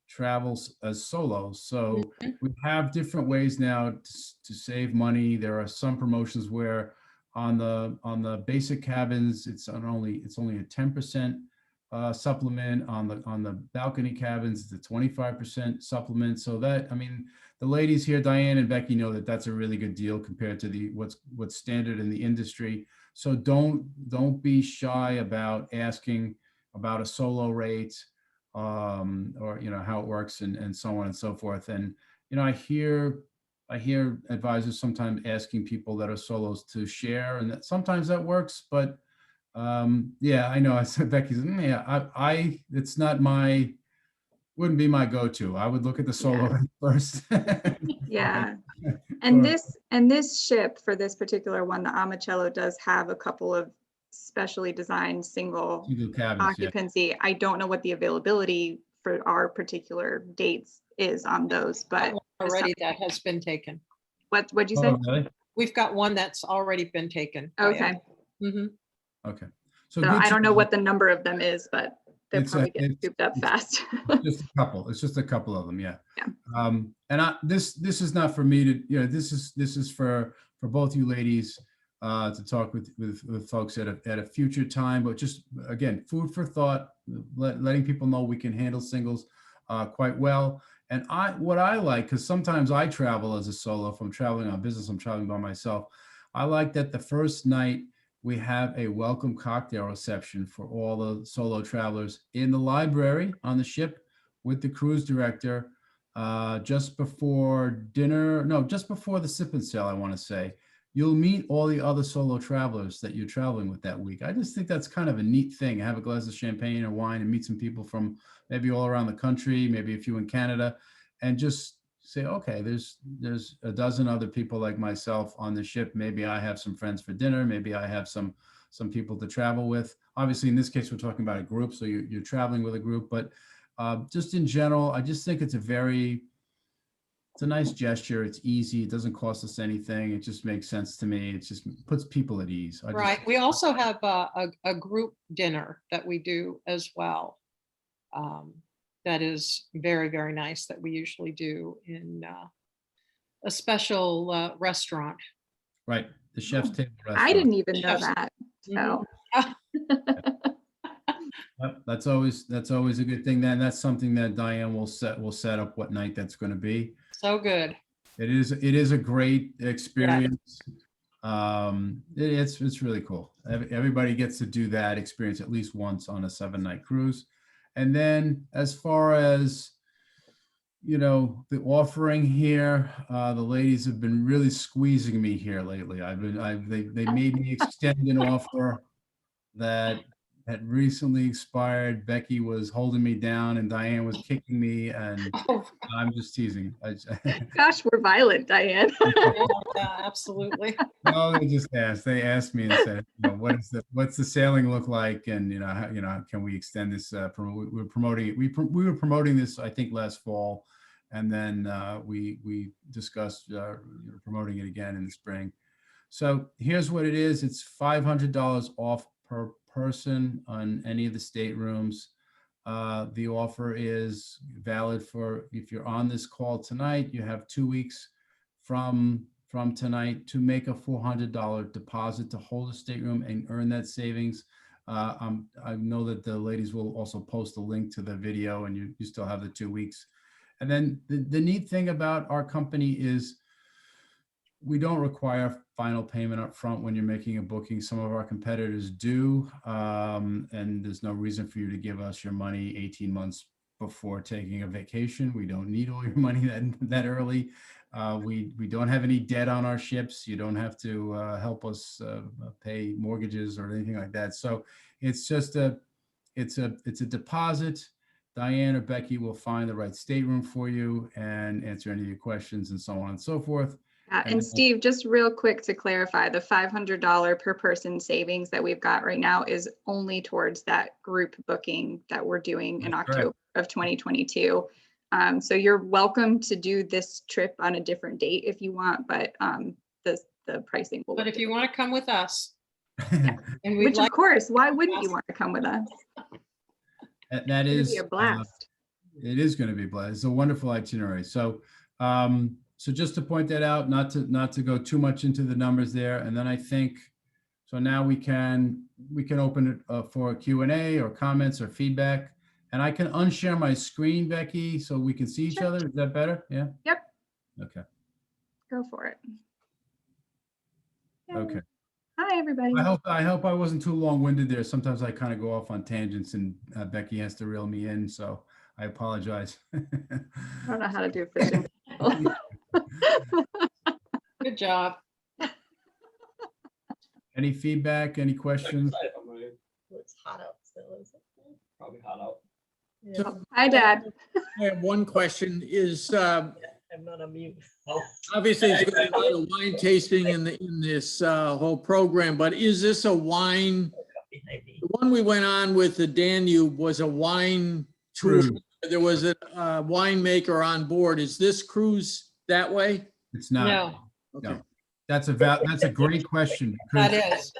travels as solos. So we have different ways now to save money. There are some promotions where on the basic cabins, it's only a 10% supplement. On the balcony cabins, it's a 25% supplement. So that, I mean, the ladies here, Diane and Becky, know that that's a really good deal compared to what's standard in the industry. So don't be shy about asking about a solo rate, or how it works, and so on and so forth. And I hear advisors sometimes asking people that are solos to share, and sometimes that works. But yeah, I know. I said Becky's. Yeah, it's not wouldn't be my go-to. I would look at the solo rate first. Yeah. And this ship, for this particular one, the Amacello, does have a couple of specially designed single cabins, occupancy. Yeah. I don't know what the availability for our particular dates is on those, but Already that has been taken. What'd you say? Oh, really? We've got one that's already been taken. Okay. Mhm. Okay. So I don't know what the number of them is, but they're probably getting scooped up fast. Just a couple. It's just a couple of them. Yeah. Yeah. And this is not for me to, this is for both you ladies to talk with folks at a future time, but just again, food for thought, letting people know we can handle singles quite well. And what I like, because sometimes I travel as a solo. If I'm traveling on business, I'm traveling by myself. I like that the first night we have a welcome cocktail reception for all the solo travelers in the library on the ship with the cruise director just before dinner. No, just before the sip and sail, I want to say. You'll meet all the other solo travelers that you're traveling with that week. I just think that's kind of a neat thing. Have a glass of champagne or wine and meet some people from maybe all around the country, maybe a few in Canada, and just say, okay, there's a dozen other people like myself on the ship. Maybe I have some friends for dinner. Maybe I have some people to travel with. Obviously, in this case, we're talking about a group, so you're traveling with a group. But just in general, I just think it's a nice gesture. It's easy. It doesn't cost us anything. It just makes sense to me. It just puts people at ease. Right. We also have a group dinner that we do as well. That is very, very nice, that we usually do in a special restaurant. Right. The chef's table restaurant. I didn't even know that. So Yep, that's always a good thing. Then that's something that Diane will set up what night that's going to be. So good. It is a great experience. It's really cool. Everybody gets to do that experience at least once on a 7-night cruise. And then as far as, you know, the offering here, the ladies have been really squeezing me here lately. They made me extend an offer that had recently expired. Becky was holding me down and Diane was kicking me, and Oh, I'm just teasing. Gosh, we're violent, Diane. yeah, absolutely. No, they just asked. They asked me and said, you know, what's the sailing look like, and can we extend this? We were promoting it. We were promoting this, I think, last fall, and then we discussed promoting it again in the spring. So here's what it is. It's $500 off per person on any of the staterooms. The offer is valid for, if you're on this call tonight, you have 2 weeks from tonight to make a $400 deposit to hold a stateroom and earn that savings. I know that the ladies will also post a link to the video, and you still have the 2 weeks. And then the neat thing about our company is we don't require final payment up front when you're making a booking. Some of our competitors do, and there's no reason for you to give us your money 18 months before taking a vacation. We don't need all your money that early. We don't have any debt on our ships. You don't have to help us pay mortgages or anything like that. So it's just it's a deposit. Diane or Becky will find the right stateroom for you and answer any of your questions and so on and so forth. And Steve, just real quick to clarify, the $500 per person savings that we've got right now is only towards that group booking that we're doing in October of 2022. So you're welcome to do this trip on a different date if you want, but the pricing will. But if you want to come with us, Yeah. and Which of course, why wouldn't you want to come with us? That is a blast. It is going to be a blast. It's a wonderful itinerary. So, so just to point that out, not to go too much into the numbers there, and then I think, so now we can open it for a Q&A or comments or feedback, and I can unshare my screen, Becky, so we can see each other. Is that better? Yeah. Yep. Okay. Go for it. Yay. Okay. Hi, everybody. I hope I wasn't too long-winded there. Sometimes I kind of go off on tangents, and Becky has to reel me in, so I apologize. I don't know how to do fishing. good job. Any feedback, any questions? It's hot out still, is it? Probably hot out. So, hi, Dad. I have one question is, I'm not on mute. obviously there's going to be a lot of wine tasting in this whole program, but is this a wine? The one we went on with the Danube was a wine tour. Cruise. There was a winemaker on board. Is this cruise that way? It's not. No, Okay. No. That's a great question. that is.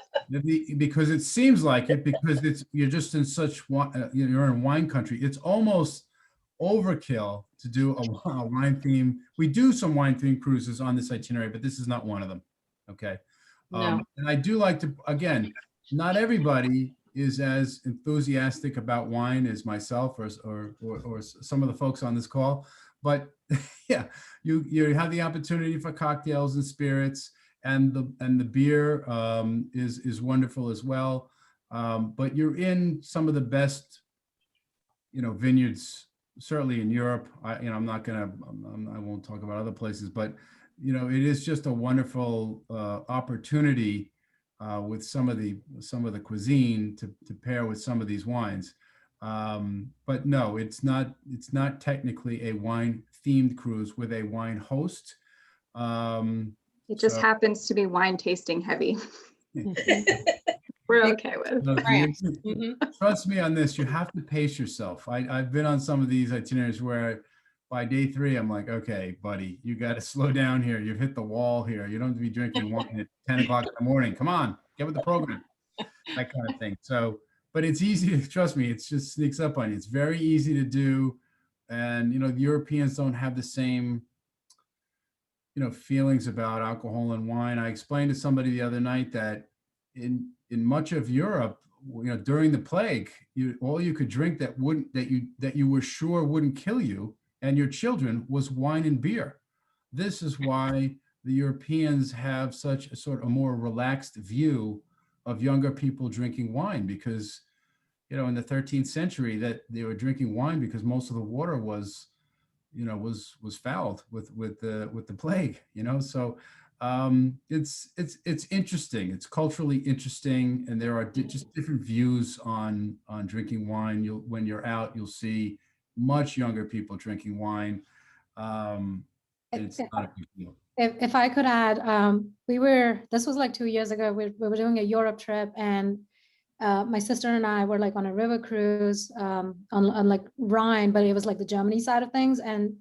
Because it seems like it, because you're just in such you're in wine country. It's almost overkill to do a wine theme. We do some wine theme cruises on this itinerary, but this is not one of them. Okay. No. And I do like to, again, not everybody is as enthusiastic about wine as myself or some of the folks on this call, but yeah, you have the opportunity for cocktails and spirits, and the beer is wonderful as well. But you're in some of the best, vineyards, certainly in Europe. I won't talk about other places, but it is just a wonderful opportunity with some of the cuisine to pair with some of these wines. But no, it's not technically a wine themed cruise with a wine host. It just happens to be wine tasting heavy. We're okay with. Trust me on this, you have to pace yourself. I've been on some of these itineraries where by day 3, I'm like, okay, buddy, you got to slow down here. You've hit the wall here. You don't have to be drinking wine at 10 o'clock in the morning. Come on, get with the program, that kind of thing. So, but it's easy to, trust me, it just sneaks up on you. It's very easy to do. And, the Europeans don't have the same, feelings about alcohol and wine. I explained to somebody the other night that in much of Europe, during the plague, all you could drink that you were sure wouldn't kill you and your children was wine and beer. This is why the Europeans have such a sort of a more relaxed view of younger people drinking wine, because in the 13th century that they were drinking wine because most of the water was fouled with the plague. So it's interesting. It's culturally interesting, and there are just different views on drinking wine. When you're out, you'll see much younger people drinking wine. It's not a big deal. If I could add, this was like 2 years ago, we were doing a Europe trip, and my sister and I were like on a river cruise on like Rhine, but it was like the Germany side of things. And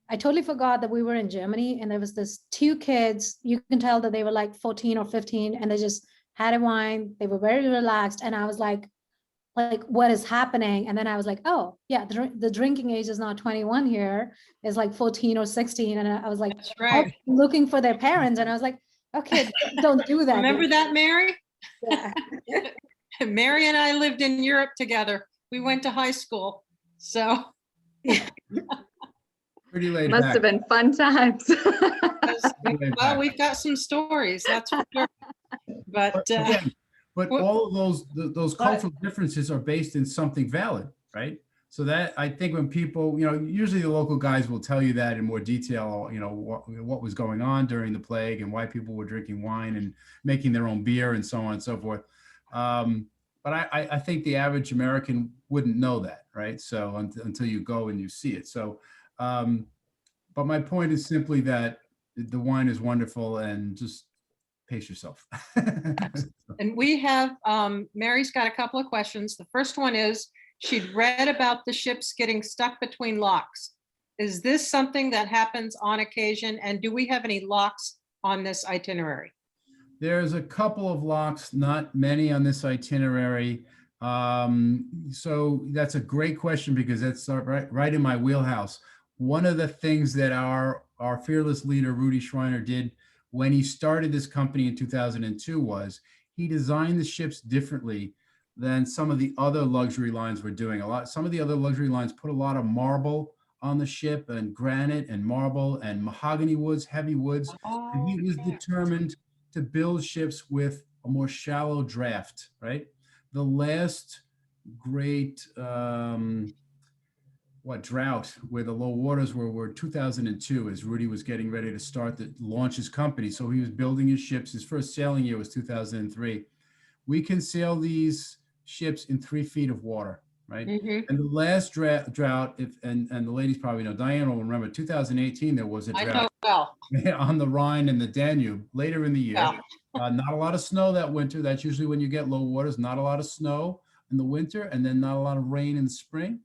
I totally forgot that we were in Germany, and there was this 2 kids, you can tell that they were like 14 or 15, and they just had a wine. They were very relaxed. And I was like, what is happening? And then I was like, oh yeah, the drinking age is not 21 here, it's like 14 or 16. And I was like, That's right. looking for their parents. And I was like, okay, don't do that. Remember that, Mary? Yeah. Mary and I lived in Europe together. We went to high school. So Pretty laid Must back. have been fun times. well, we've got some stories, that's for sure. But But what- all of those cultural differences are based in something valid, right? So that, I think, when people, usually the local guys will tell you that in more detail, what was going on during the plague and why people were drinking wine and making their own beer and so on and so forth. But I think the average American wouldn't know that, right? So until you go and you see it. So, but my point is simply that the wine is wonderful, and just pace yourself. and we have, Mary's got a couple of questions. The first one is, she'd read about the ships getting stuck between locks. Is this something that happens on occasion? And do we have any locks on this itinerary? There's a couple of locks, not many on this itinerary. So that's a great question, because that's right in my wheelhouse. One of the things that our fearless leader, Rudy Schreiner, did when he started this company in 2002 was he designed the ships differently than some of the other luxury lines were doing. Some of the other luxury lines put a lot of marble on the ship, and granite and marble and mahogany woods, heavy woods. And he was determined to build ships with a more shallow draft, right? The last great drought where the low waters were 2002, as Rudy was getting ready to launch his company. So he was building his ships. His first sailing year was 2003. We can sail these ships in 3 feet of water, right? Mhm. And the last drought, and the ladies probably know, Diane will remember, 2018, there was a I know drought well. on the Rhine and the Danube later in the year. Yeah. Not a lot of snow that winter. That's usually when you get low waters. Not a lot of snow in the winter, and then not a lot of rain in the spring.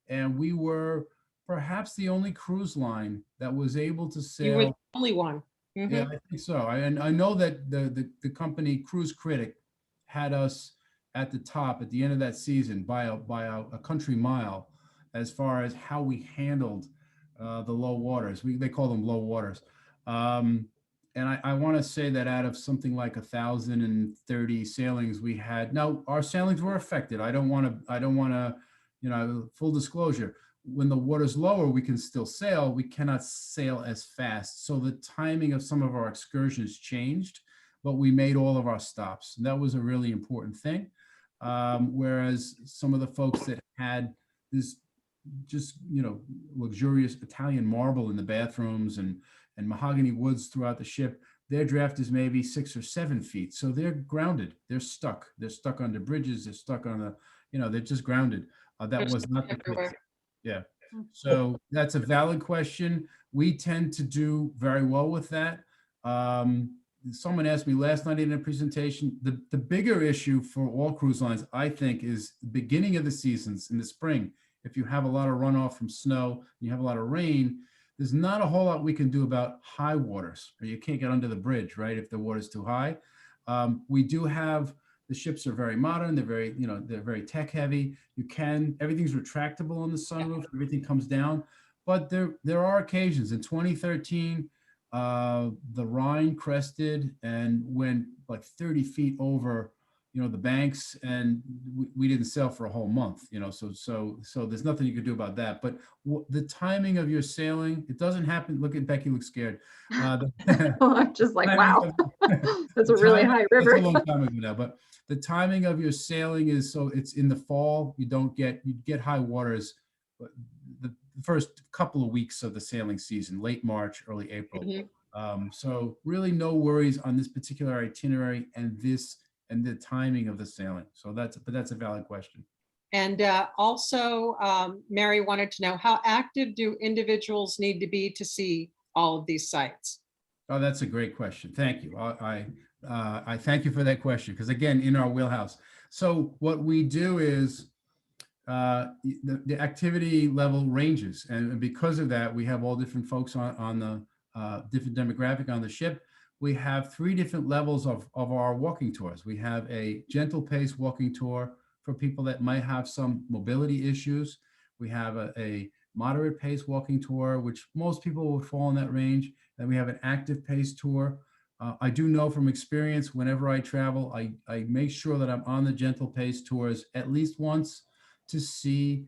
And we were perhaps the only cruise line that was able to You were sail. the only one. Mhm. Yeah, I think so. And I know that the company Cruise Critic had us at the top at the end of that season by a country mile, as far as how we handled the low waters. They call them low waters. And I want to say that out of something like 1,030 sailings we had, now our sailings were affected. I don't want to, full disclosure, when the water's lower, we can still sail. We cannot sail as fast. So the timing of some of our excursions changed, but we made all of our stops. And that was a really important thing. Whereas some of the folks that had this just, luxurious Italian marble in the bathrooms and mahogany woods throughout the ship, their draft is maybe 6 or 7 feet. So they're grounded. They're stuck. They're stuck under bridges. They're stuck on they're just grounded. That was not the case. Everywhere. Yeah. So that's a valid question. We tend to do very well with that. Someone asked me last night in a presentation, the bigger issue for all cruise lines, I think, is the beginning of the seasons in the spring. If you have a lot of runoff from snow, you have a lot of rain, there's not a whole lot we can do about high waters, or you can't get under the bridge, right? If the water's too high. We do have, the ships are very modern. They're very tech heavy. Everything's retractable on the sunroof. Everything comes down, but there are occasions. In 2013, the Rhine crested and went like 30 feet over, the banks, and we didn't sell for a whole month, so there's nothing you could do about that. But the timing of your sailing, it doesn't happen. Look at Becky, looks scared. I'm just like, timing wow, that's a really high It's a river. long time ago now, but the timing of your sailing is, so it's in the fall. You get high waters the first couple of weeks of the sailing season, late March, early April. So really no worries on this particular itinerary and the timing of the sailing. So that's a valid question. And also, Mary wanted to know, how active do individuals need to be to see all of these sites? Oh, that's a great question. Thank you. I thank you for that question, because again, in our wheelhouse. So what we do is the activity level ranges, and because of that, we have all different folks on the different demographic on the ship. We have 3 different levels of our walking tours. We have a gentle pace walking tour for people that might have some mobility issues. We have a moderate pace walking tour, which most people would fall in that range. Then we have an active pace tour. I do know from experience, whenever I travel, I make sure that I'm on the gentle pace tours at least once to see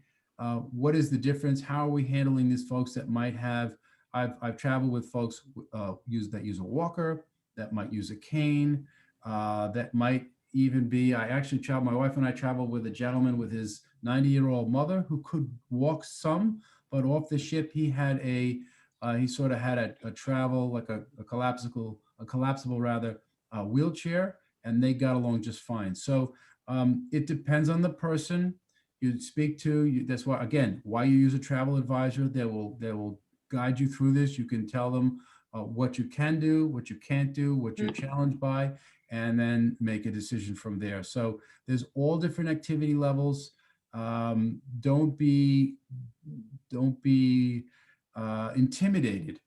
what is the difference. How are we handling these folks that might have, I've traveled with folks that use a walker, that might use a cane, that might even be, my wife and I traveled with a gentleman with his 90-year-old mother who could walk some, but off the ship, he had he sort of had a travel, like a collapsible wheelchair, and they got along just fine. So it depends on the person you speak to. That's why, again, why you use a travel advisor. They will guide you through this. You can tell them what you can do, what you can't do, what you're challenged by, and then make a decision from there. So there's all different activity levels. Don't be intimidated,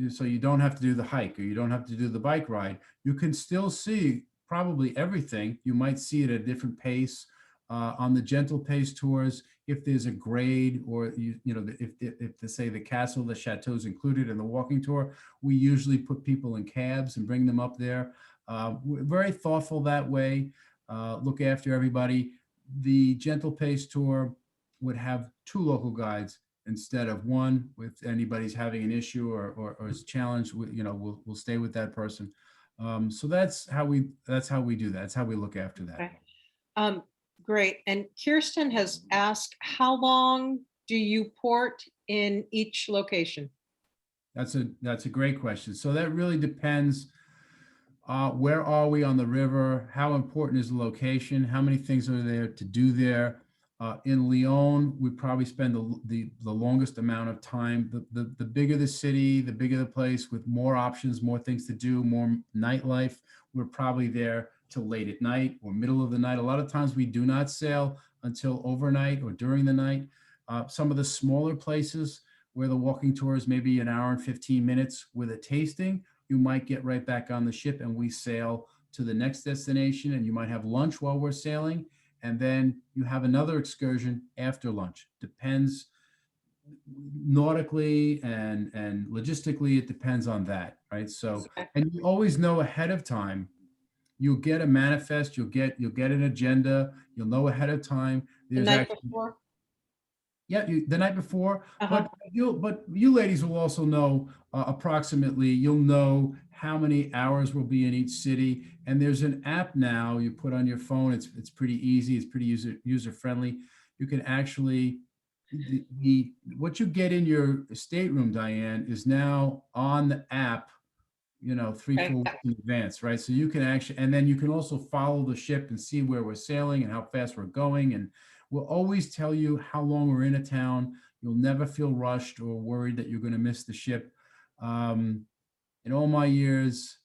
so you don't have to do the hike, or you don't have to do the bike ride. You can still see probably everything. You might see it at a different pace. On the gentle pace tours, if there's a grade, or if they say the castle, the chateau is included in the walking tour, we usually put people in cabs and bring them up there. We're very thoughtful that way. Look after everybody. The gentle pace tour would have 2 local guides instead of 1. If anybody's having an issue or is challenged, we'll stay with that person. So that's how we do that. That's how we look after that. Okay. Great. And Kirsten has asked, how long do you port in each location? That's a great question. So that really depends. Where are we on the river? How important is the location? How many things are there to do there? In Lyon, we probably spend the longest amount of time. The bigger the city, the bigger the place, with more options, more things to do, more nightlife, we're probably there till late at night or middle of the night. A lot of times we do not sail until overnight or during the night. Some of the smaller places where the walking tour is maybe an hour and 15 minutes with a tasting, you might get right back on the ship and we sail to the next destination, and you might have lunch while we're sailing. And then you have another excursion after lunch. Depends nautically and logistically, it depends on that, right? So, and you always know ahead of time. You'll get a manifest, you'll get an agenda, you'll know ahead of time. The night before? Yeah, the night before. But you ladies will also know approximately. You'll know how many hours will be in each city. And there's an app now you put on your phone. It's pretty easy. It's pretty user friendly. You can actually what you get in your stateroom, Diane, is now on the app. 3-4 weeks in advance, right? So you can actually, and then you can also follow the ship and see where we're sailing and how fast we're going. And we'll always tell you how long we're in a town. You'll never feel rushed or worried that you're going to miss the ship. In all my years,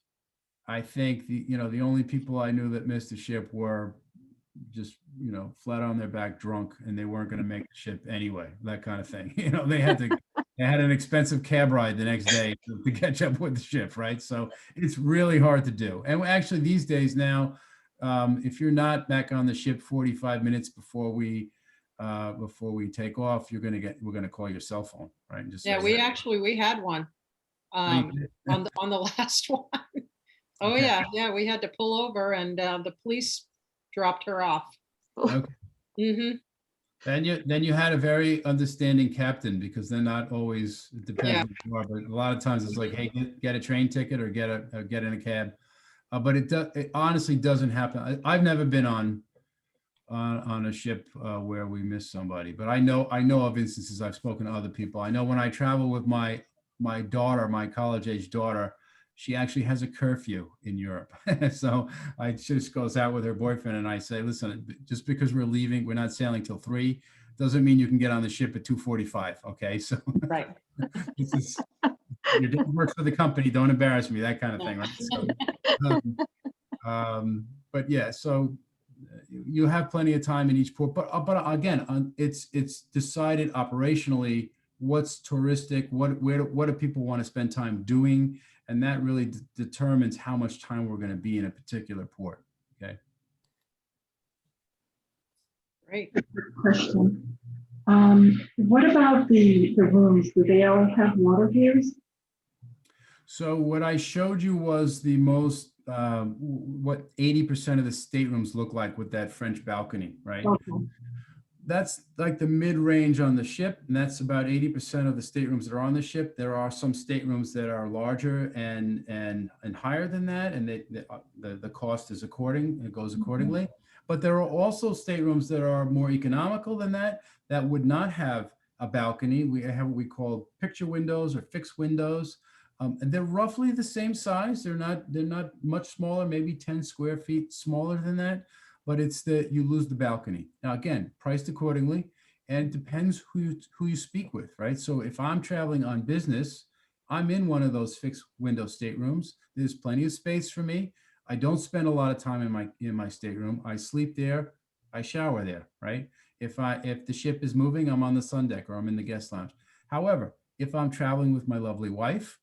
I think the only people I knew that missed the ship were just flat on their back drunk, and they weren't going to make the ship anyway, that kind of thing. They had an expensive cab ride the next day to catch up with the ship, right? So it's really hard to do. And actually these days now, if you're not back on the ship 45 minutes before we take off, we're going to call your cell phone, right? And just we had one on the last one. Oh yeah, we had to pull over, and the police dropped her off. Okay. Hmm. Then you had a very understanding captain, because they're not always, it depends Yeah. who you are, but a lot of times it's like, hey, get a train ticket or get in a cab. But it honestly doesn't happen. I've never been on a ship where we miss somebody, but I know of instances. I've spoken to other people. I know when I travel with my daughter, my college age daughter, she actually has a curfew in Europe. So I just goes out with her boyfriend and I say, listen, just because we're leaving, we're not sailing till 3, doesn't mean you can get on the ship at 2:45. Okay. So Right. this is, your dad works for the company, don't embarrass me, that kind of thing. Right. So, but yeah, so you have plenty of time in each port, but again, it's decided operationally what's touristic, what do people want to spend time doing, and that really determines how much time we're going to be in a particular port. Okay. Great. Question. What about the rooms? Do they all have water views? So what I showed you was the most, what 80% of the staterooms look like with that French balcony, right? Okay. That's like the mid-range on the ship, and that's about 80% of the staterooms that are on the ship. There are some staterooms that are larger and higher than that, and the cost is it goes accordingly. But there are also staterooms that are more economical than that would not have a balcony. We have what we call picture windows or fixed windows, and they're roughly the same size. They're not much smaller, maybe 10 square feet smaller than that. But it's that you lose the balcony. Now, again, priced accordingly, and depends who you speak with, right? So if I'm traveling on business, I'm in one of those fixed window staterooms. There's plenty of space for me. I don't spend a lot of time in my stateroom. I sleep there, I shower there, right? If the ship is moving, I'm on the sun deck or I'm in the guest lounge. However, if I'm traveling with my lovely wife,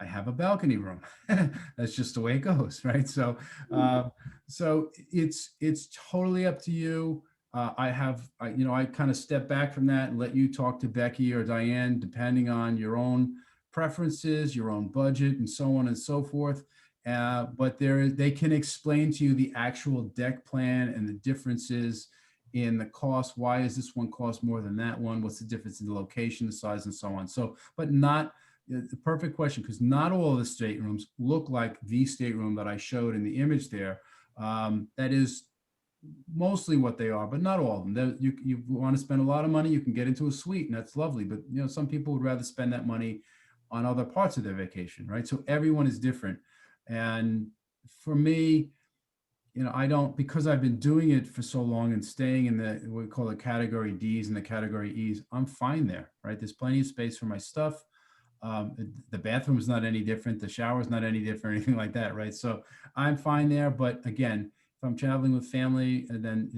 I have a balcony room. That's just the way it goes, right? So, so it's totally up to you. I kind of step back from that and let you talk to Becky or Diane, depending on your own preferences, your own budget, and so on and so forth. But they can explain to you the actual deck plan and the differences in the cost. Why does this one cost more than that one? What's the difference in the location, the size, and so on? So, but not the perfect question, because not all of the staterooms look like the stateroom that I showed in the image there. That is mostly what they are, but not all of them. You want to spend a lot of money, you can get into a suite, and that's lovely. But some people would rather spend that money on other parts of their vacation, right? So everyone is different. And for me, I don't, because I've been doing it for so long and staying in what we call the category Ds and the category Es, I'm fine there, right? There's plenty of space for my stuff. The bathroom is not any different. The shower is not any different, anything like that, right? So I'm fine there. But again, if I'm traveling with family, and then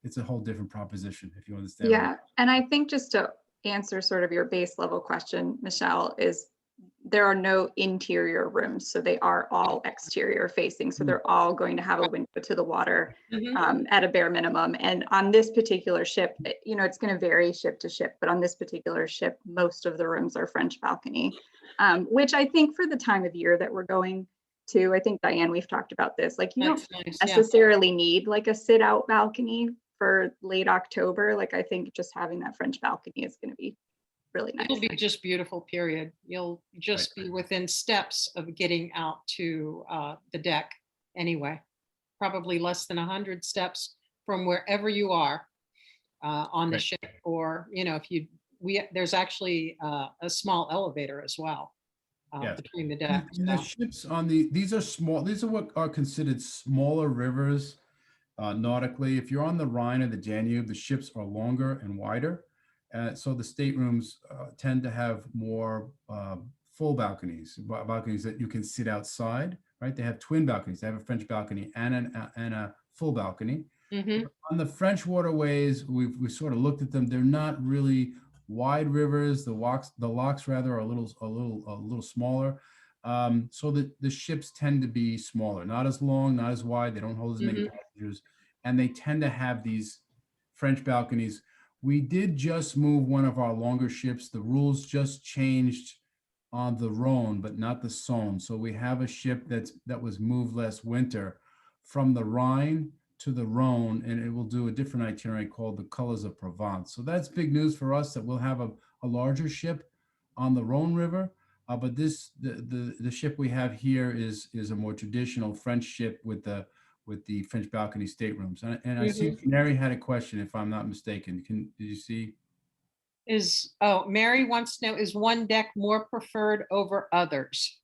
it's a whole different proposition, if you understand. Yeah, and I think just to answer sort of your base level question, Michelle, is there are no interior rooms, so they are all exterior facing. So they're all going to have a window to the water at a bare minimum. And on this particular ship, it's going to vary ship to ship, but on this particular ship, most of the rooms are French balcony, which I think for the time of year that we're going to, I think, Diane, we've talked about this, like you don't necessarily need like a sit out balcony for late October. Like I think just having that French balcony is going to be really nice. It'll be just beautiful, period. You'll just be within steps of getting out to the deck anyway. Probably less than 100 steps from wherever you are on the ship, or there's actually a small elevator as well between the decks. The ships these are small. These are what are considered smaller rivers nautically. If you're on the Rhine or the Danube, the ships are longer and wider. So the staterooms tend to have more full balconies that you can sit outside, right? They have twin balconies. They have a French balcony and a full balcony. On the French waterways, we sort of looked at them. They're not really wide rivers. The locks rather are a little smaller. So the ships tend to be smaller, not as long, not as wide. They don't hold as many passengers, and they tend to have these French balconies. We did just move one of our longer ships. The rules just changed on the Rhone, but not the Saône. So we have a ship that was moved last winter from the Rhine to the Rhone, and it will do a different itinerary called the Colors of Provence. So that's big news for us that we'll have a larger ship on the Rhone River. But the ship we have here is a more traditional French ship with the French balcony staterooms. And I see Mary had a question, if I'm not mistaken. Did you see? Mary wants to know, is one deck more preferred over others?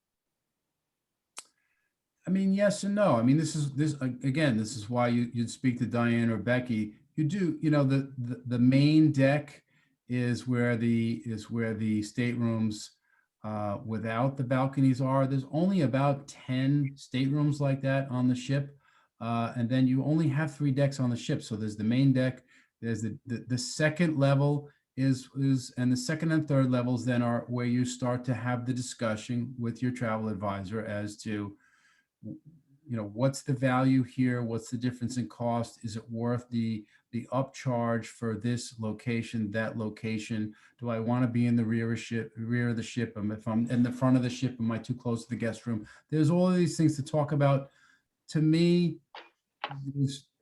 I mean, yes and no. I mean, this is why you'd speak to Diane or Becky. You do, the main deck is where the staterooms without the balconies are. There's only about 10 staterooms like that on the ship. And then you only have 3 decks on the ship. So there's the main deck, there's the second level and the second and third levels then are where you start to have the discussion with your travel advisor as to, what's the value here? What's the difference in cost? Is it worth the upcharge for this location, that location? Do I want to be in the rear of the ship? If I'm in the front of the ship, am I too close to the guest room? There's all of these things to talk about. To me,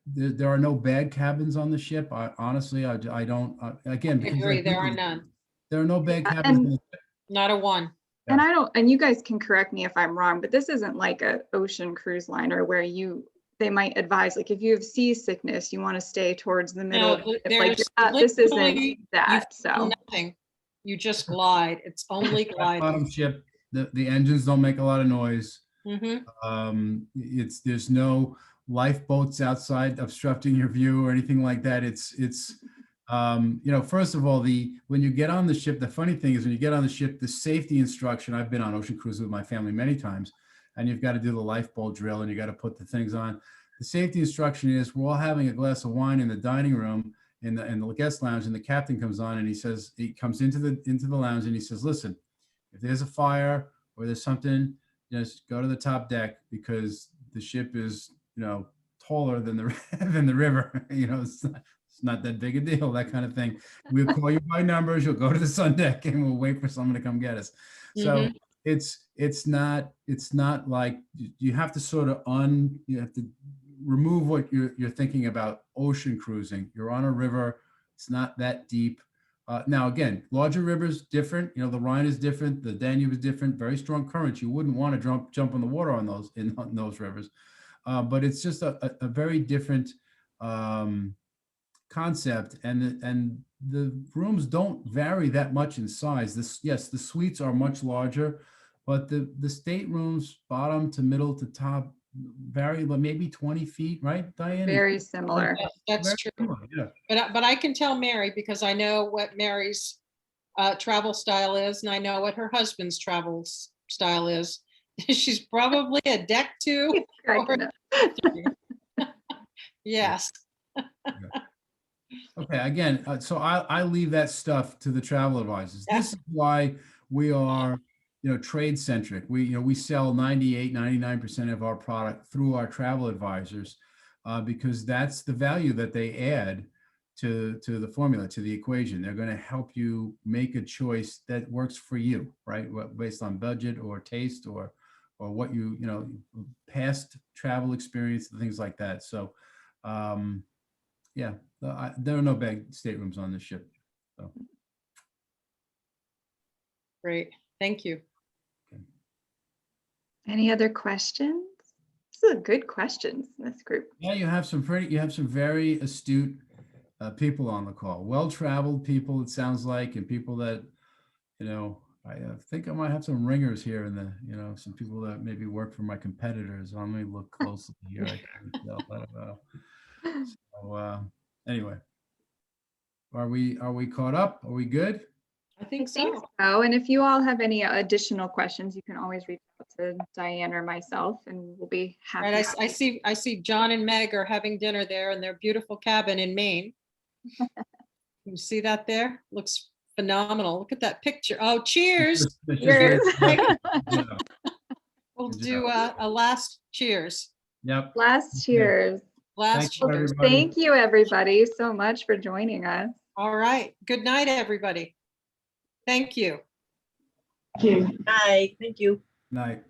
there are no bad cabins on the ship. Honestly, I don't, again, I agree, there are none. There are no bad cabins on the ship. Not a one. And and you guys can correct me if I'm wrong, but this isn't like an ocean cruise liner where they might advise, like if you have seasickness, you want to stay towards the middle. This isn't that, so. Nothing. You just glide. It's only gliding. Bottom ship, the engines don't make a lot of noise. There's no lifeboats outside obstructing your view or anything like that. First of all, when you get on the ship, the funny thing is when you get on the ship, the safety instruction, I've been on ocean cruises with my family many times, and you've got to do the lifeboat drill and you got to put the things on. The safety instruction is we're all having a glass of wine in the dining room in the guest lounge, and the captain comes on and he comes into the lounge and he says, listen, if there's a fire or there's something, just go to the top deck because the ship is, taller than the river. It's not that big a deal, that kind of thing. We'll call you by numbers. You'll go to the sun deck and we'll wait for someone to come get us. So it's not like you have to you have to remove what you're thinking about ocean cruising. You're on a river. It's not that deep. Now, again, larger rivers, different. The Rhine is different. The Danube is different. Very strong currents. You wouldn't want to jump in the water on those rivers. But it's just a very different concept, and the rooms don't vary that much in size. The suites are much larger, but the staterooms, bottom to middle to top, vary maybe 20 feet, right, Diane? Very similar. That's true. Similar, yeah. But I can tell Mary because I know what Mary's travel style is, and I know what her husband's travel style is. She's probably a deck 2. Yes. Okay, again, so I leave that stuff to the travel advisors. This is why we are, trade centric. We sell 99% of our product through our travel advisors because that's the value that they add to the formula, to the equation. They're going to help you make a choice that works for you, right? Based on budget or taste or what past travel experience and things like that. So, there are no bad staterooms on the ship. So. Great, thank you. Okay. Any other questions? This is a good questions in this group. Yeah, you have some very astute people on the call, well-traveled people, it sounds like, and people that, I think I might have some ringers here in the, some people that maybe work for my competitors. Let me look closely here. I can't tell. I don't know. So, anyway, are we caught up? Are we good? I think so. And if you all have any additional questions, you can always reach out to Diane or myself, and we'll be happy. Right, I see John and Meg are having dinner there in their beautiful cabin in Maine. You see that there? Looks phenomenal. Look at that picture. Oh, cheers. Cheers. We'll do a last cheers. Yep. Last cheers. Last cheers. Thank you, everybody, so much for joining us. All right. Good night, everybody. Thank you. Thank you. Bye. Thank you. Night.